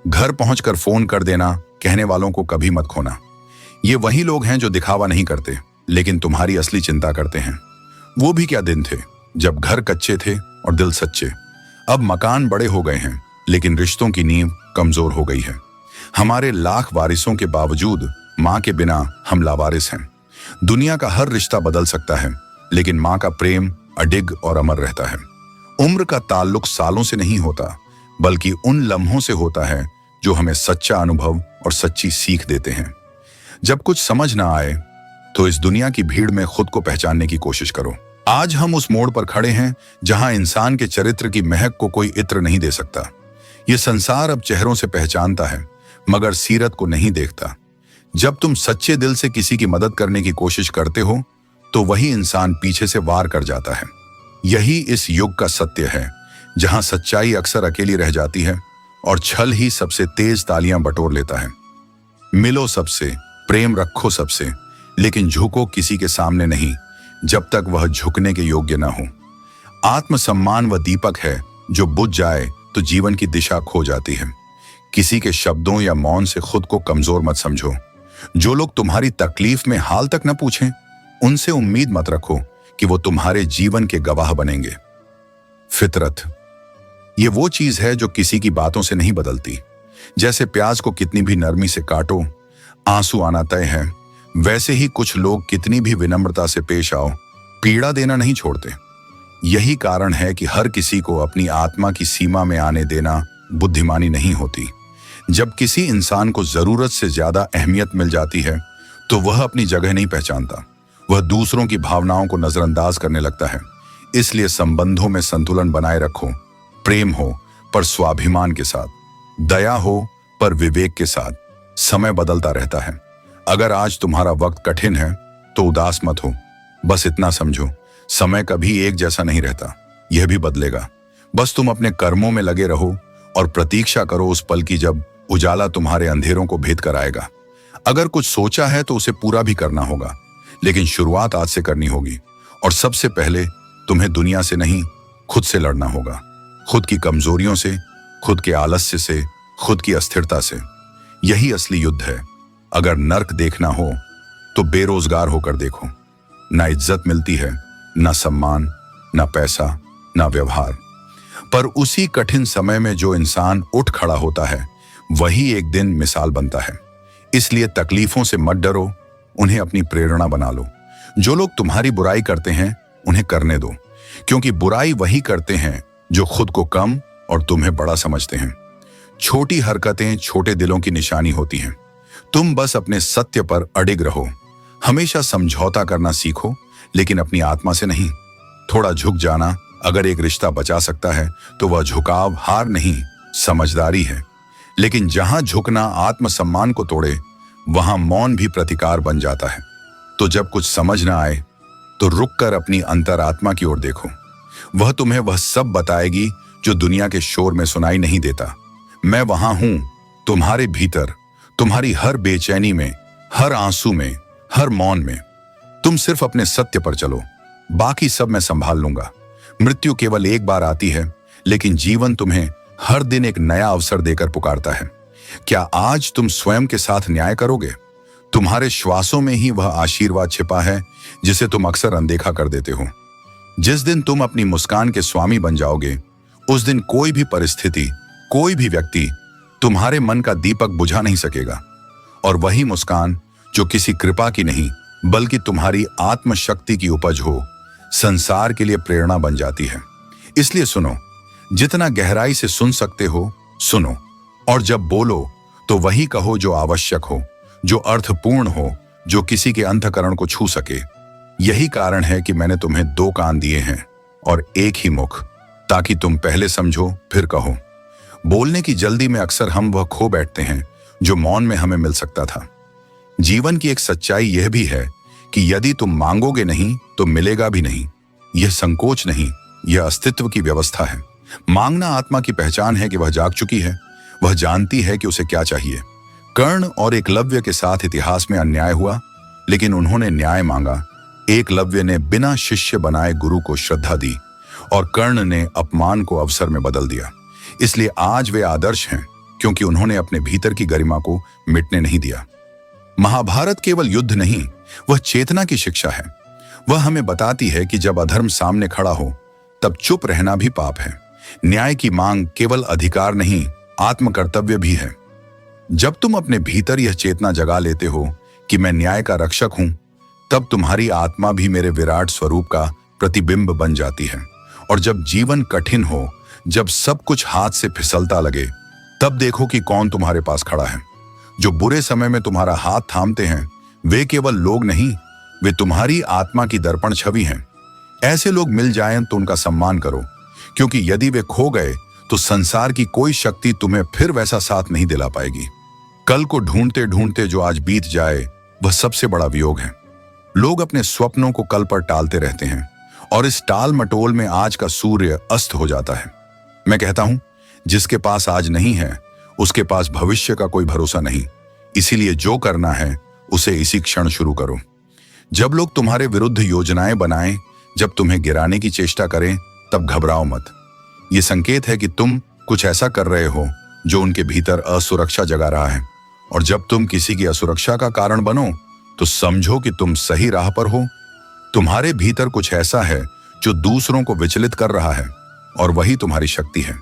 घर पहुंचकर फोन कर देना कहने वालों को कभी मत खोना। ये वही लोग हैं जो दिखावा नहीं करते लेकिन तुम्हारी असली चिंता करते हैं। वो भी क्या दिन थे जब घर कच्चे थे और दिल सच्चे। अब मकान बड़े हो गए हैं लेकिन रिश्तों की नींव कमजोर हो गई है। हमारे लाख वारिसों के बावजूद मां के बिना हम लावारिस हैं। दुनिया का हर रिश्ता बदल सकता है लेकिन मां का प्रेम अडिग और अमर रहता है। उम्र का ताल्लुक सालों से नहीं होता बल्कि उन लम्हों से होता है जो हमें सच्चा अनुभव और सच्ची सीख देते हैं। जब कुछ समझ ना आए तो इस दुनिया की भीड़ में खुद को पहचानने की कोशिश करो। आज हम उस मोड़ पर खड़े हैं जहां इंसान के चरित्र की महक को कोई इत्र नहीं दे सकता। यह संसार अब चेहरों से पहचानता है मगर सीरत को नहीं देखता। जब तुम सच्चे दिल से किसी की मदद करने की कोशिश करते हो तो वही इंसान पीछे से वार कर जाता है। यही इस युग का सत्य है जहां सच्चाई अक्सर अकेली रह जाती है और छल ही सबसे तेज तालियां बटोर लेता है। मिलो सबसे, प्रेम रखो सबसे, लेकिन झुको किसी के सामने नहीं जब तक वह झुकने के योग्य न हो। आत्मसम्मान वह दीपक है जो बुझ जाए तो जीवन की दिशा खो जाती है। किसी के शब्दों या मौन से खुद को कमजोर मत समझो। जो लोग तुम्हारी तकलीफ में हाल तक न पूछें उनसे उम्मीद मत रखो कि वो तुम्हारे जीवन के गवाह बनेंगे। फितरत ये वो चीज है जो किसी की बातों से नहीं बदलती। जैसे प्याज को कितनी भी नरमी से काटो आंसू आना तय है, वैसे ही कुछ लोग कितनी भी विनम्रता से पेश आओ पीड़ा देना नहीं छोड़ते। यही कारण है कि हर किसी को अपनी आत्मा की सीमा में आने देना बुद्धिमानी नहीं होती। जब किसी इंसान को जरूरत से ज्यादा अहमियत मिल जाती है तो वह अपनी जगह नहीं पहचानता, वह दूसरों की भावनाओं को नजरअंदाज करने लगता है। इसलिए संबंधों में संतुलन बनाए रखो। प्रेम हो पर स्वाभिमान के साथ, दया हो पर विवेक के साथ। समय बदलता रहता है। अगर आज तुम्हारा वक्त कठिन है तो उदास मत हो। बस इतना समझो, समय कभी एक जैसा नहीं रहता, यह भी बदलेगा। बस तुम अपने कर्मों में लगे रहो और प्रतीक्षा करो उस पल की जब उजाला तुम्हारे अंधेरों को भेद कर आएगा। अगर कुछ सोचा है तो उसे पूरा भी करना होगा, लेकिन शुरुआत आज से करनी होगी। और सबसे पहले तुम्हें दुनिया से नहीं, खुद से लड़ना होगा। खुद की कमजोरियों से, खुद के आलस्य से, खुद की अस्थिरता से। यही असली युद्ध है। अगर नर्क देखना हो तो बेरोजगार होकर देखो। ना इज्जत मिलती है, ना सम्मान, ना पैसा, ना व्यवहार। पर उसी कठिन समय में जो इंसान उठ खड़ा होता है वही एक दिन मिसाल बनता है। इसलिए तकलीफों से मत डरो, उन्हें अपनी प्रेरणा बना लो। जो लोग तुम्हारी बुराई करते हैं उन्हें करने दो, क्योंकि बुराई वही करते हैं जो खुद को कम और तुम्हें बड़ा समझते हैं। छोटी हरकतें छोटे दिलों की निशानी होती हैं। तुम बस अपने सत्य पर अडिग रहो। हमेशा समझौता करना सीखो, लेकिन अपनी आत्मा से नहीं। थोड़ा झुक जाना अगर एक रिश्ता बचा सकता है तो वह झुकाव हार नहीं, समझदारी है। लेकिन जहां झुकना आत्मसम्मान को तोड़े, वहां मौन भी प्रतिकार बन जाता है। तो जब कुछ समझ ना आए तो रुककर अपनी अंतरात्मा की ओर देखो। वह तुम्हें वह सब बताएगी जो दुनिया के शोर में सुनाई नहीं देता। मैं वहां हूं, तुम्हारे भीतर, तुम्हारी हर बेचैनी में, हर आंसू में, हर मौन में। तुम सिर्फ अपने सत्य पर चलो, बाकी सब मैं संभाल लूंगा। मृत्यु केवल एक बार आती है, लेकिन जीवन तुम्हें हर दिन एक नया अवसर देकर पुकारता है। क्या आज तुम स्वयं के साथ न्याय करोगे? तुम्हारे श्वासों में ही वह आशीर्वाद छिपा है जिसे तुम अक्सर अनदेखा कर देते हो। जिस दिन तुम अपनी मुस्कान के स्वामी बन जाओगे, उस दिन कोई भी परिस्थिति, कोई भी व्यक्ति तुम्हारे मन का दीपक बुझा नहीं सकेगा। और वही मुस्कान जो किसी कृपा की नहीं बल्कि तुम्हारी आत्मशक्ति की उपज हो, संसार के लिए प्रेरणा बन जाती है। इसलिए सुनो, जितना गहराई से सुन सकते हो सुनो, और जब बोलो तो वही कहो जो आवश्यक हो, जो अर्थपूर्ण हो, जो किसी के अंतःकरण को छू सके। यही कारण है कि मैंने तुम्हें 2 कान दिए हैं और एक ही मुख, ताकि तुम पहले समझो फिर कहो। बोलने की जल्दी में अक्सर हम वह खो बैठते हैं जो मौन में हमें मिल सकता था। जीवन की एक सच्चाई यह भी है कि यदि तुम मांगोगे नहीं तो मिलेगा भी नहीं। यह संकोच नहीं, यह अस्तित्व की व्यवस्था है। मांगना आत्मा की पहचान है कि वह जाग चुकी है, वह जानती है कि उसे क्या चाहिए। कर्ण और एकलव्य के साथ इतिहास में अन्याय हुआ, लेकिन उन्होंने न्याय मांगा। एकलव्य ने बिना शिष्य बनाए गुरु को श्रद्धा दी और कर्ण ने अपमान को अवसर में बदल दिया। इसलिए आज वे आदर्श हैं, क्योंकि उन्होंने अपने भीतर की गरिमा को मिटने नहीं दिया। महाभारत केवल युद्ध नहीं, वह चेतना की शिक्षा है। वह हमें बताती है कि जब अधर्म सामने खड़ा हो तब चुप रहना भी पाप है। न्याय की मांग केवल अधिकार नहीं, आत्मकर्तव्य भी है। जब तुम अपने भीतर यह चेतना जगा लेते हो कि मैं न्याय का रक्षक हूं, तब तुम्हारी आत्मा भी मेरे विराट स्वरूप का प्रतिबिंब बन जाती है। और जब जीवन कठिन हो, जब सब कुछ हाथ से फिसलता लगे, तब देखो कि कौन तुम्हारे पास खड़ा है। जो बुरे समय में तुम्हारा हाथ थामते हैं, वे केवल लोग नहीं, वे तुम्हारी आत्मा की दर्पण छवि हैं। ऐसे लोग मिल जाएं तो उनका सम्मान करो, क्योंकि यदि वे खो गए तो संसार की कोई शक्ति तुम्हें फिर वैसा साथ नहीं दिला पाएगी। कल को ढूंढते ढूंढते जो आज बीत जाए, वह सबसे बड़ा वियोग है। लोग अपने स्वप्नों को कल पर टालते रहते हैं और इस टाल मटोल में आज का सूर्य अस्त हो जाता है। मैं कहता हूं, जिसके पास आज नहीं है उसके पास भविष्य का कोई भरोसा नहीं। इसीलिए जो करना है उसे इसी क्षण शुरू करो। जब लोग तुम्हारे विरुद्ध योजनाएं बनाएं, जब तुम्हें गिराने की चेष्टा करें, तब घबराओ मत। ये संकेत है कि तुम कुछ ऐसा कर रहे हो जो उनके भीतर असुरक्षा जगा रहा है। और जब तुम किसी की असुरक्षा का कारण बनो तो समझो कि तुम सही राह पर हो। तुम्हारे भीतर कुछ ऐसा है जो दूसरों को विचलित कर रहा है, और वही तुम्हारी शक्ति है।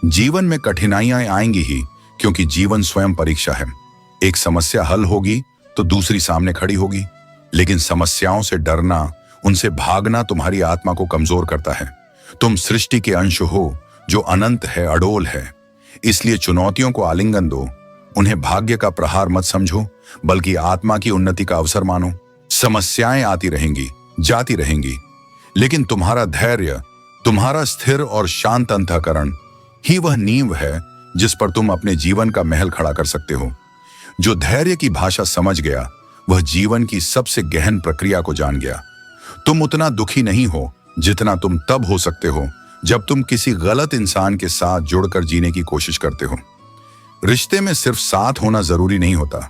जीवन में कठिनाइयां आएंगी ही, क्योंकि जीवन स्वयं परीक्षा है। एक समस्या हल होगी तो दूसरी सामने खड़ी होगी, लेकिन समस्याओं से डरना, उनसे भागना तुम्हारी आत्मा को कमजोर करता है। तुम सृष्टि के अंश हो जो अनंत है, अडोल है। इसलिए चुनौतियों को आलिंगन दो, उन्हें भाग्य का प्रहार मत समझो, बल्कि आत्मा की उन्नति का अवसर मानो। समस्याएं आती रहेंगी, जाती रहेंगी, लेकिन तुम्हारा धैर्य, तुम्हारा स्थिर और शांत अंतःकरण ही वह नींव है जिस पर तुम अपने जीवन का महल खड़ा कर सकते हो। जो धैर्य की भाषा समझ गया, वह जीवन की सबसे गहन प्रक्रिया को जान गया। तुम उतना दुखी नहीं हो जितना तुम तब हो सकते हो जब तुम किसी गलत इंसान के साथ जुड़कर जीने की कोशिश करते हो। रिश्ते में सिर्फ साथ होना जरूरी नहीं होता,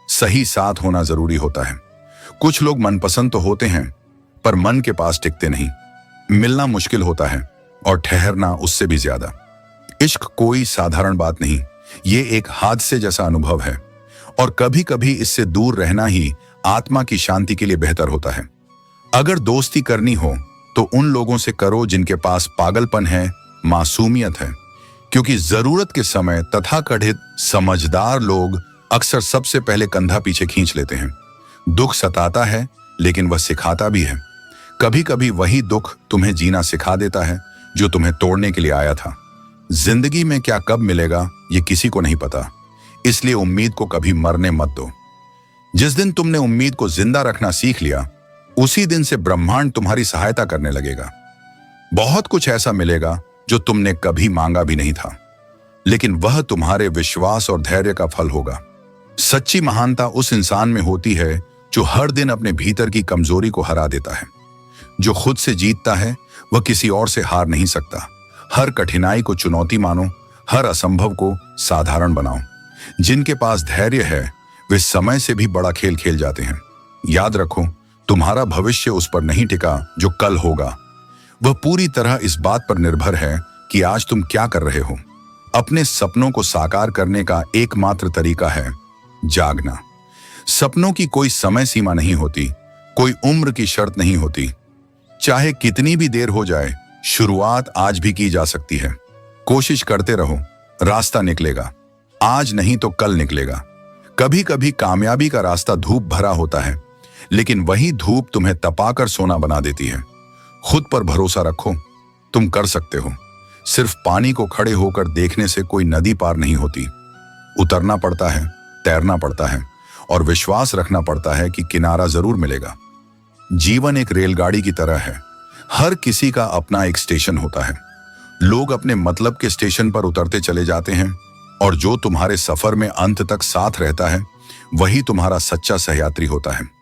सही साथ होना जरूरी होता है। कुछ लोग मनपसंद तो होते हैं, पर मन के पास टिकते नहीं। मिलना मुश्किल होता है और ठहरना उससे भी ज्यादा। इश्क कोई साधारण बात नहीं, ये एक हादसे जैसा अनुभव है, और कभी कभी इससे दूर रहना ही आत्मा की शांति के लिए बेहतर होता है। अगर दोस्ती करनी हो तो उन लोगों से करो जिनके पास पागलपन है, मासूमियत है, क्योंकि जरूरत के समय तथाकथित समझदार लोग अक्सर सबसे पहले कंधा पीछे खींच लेते हैं। दुख सताता है, लेकिन वह सिखाता भी है। कभी कभी वही दुख तुम्हें जीना सिखा देता है जो तुम्हें तोड़ने के लिए आया था। जिंदगी में क्या कब मिलेगा ये किसी को नहीं पता, इसलिए उम्मीद को कभी मरने मत दो। जिस दिन तुमने उम्मीद को जिंदा रखना सीख लिया, उसी दिन से ब्रह्मांड तुम्हारी सहायता करने लगेगा। बहुत कुछ ऐसा मिलेगा जो तुमने कभी मांगा भी नहीं था, लेकिन वह तुम्हारे विश्वास और धैर्य का फल होगा। सच्ची महानता उस इंसान में होती है जो हर दिन अपने भीतर की कमजोरी को हरा देता है। जो खुद से जीतता है वह किसी और से हार नहीं सकता। हर कठिनाई को चुनौती मानो, हर असंभव को साधारण बनाओ। जिनके पास धैर्य है वे समय से भी बड़ा खेल खेल जाते हैं। याद रखो, तुम्हारा भविष्य उस पर नहीं टिका जो कल होगा। वह पूरी तरह इस बात पर निर्भर है कि आज तुम क्या कर रहे हो। अपने सपनों को साकार करने का एकमात्र तरीका है जागना। सपनों की कोई समय सीमा नहीं होती, कोई उम्र की शर्त नहीं होती। चाहे कितनी भी देर हो जाए, शुरुआत आज भी की जा सकती है। कोशिश करते रहो, रास्ता निकलेगा। आज नहीं तो कल निकलेगा। कभी कभी कामयाबी का रास्ता धूप भरा होता है, लेकिन वही धूप तुम्हें तपाकर सोना बना देती है। खुद पर भरोसा रखो, तुम कर सकते हो। सिर्फ पानी को खड़े होकर देखने से कोई नदी पार नहीं होती। उतरना पड़ता है, तैरना पड़ता है और विश्वास रखना पड़ता है कि किनारा जरूर मिलेगा। जीवन एक रेलगाड़ी की तरह है। हर किसी का अपना एक स्टेशन होता है। लोग अपने मतलब के स्टेशन पर उतरते चले जाते हैं, और जो तुम्हारे सफर में अंत तक साथ रहता है वही तुम्हारा सच्चा सहयात्री होता है।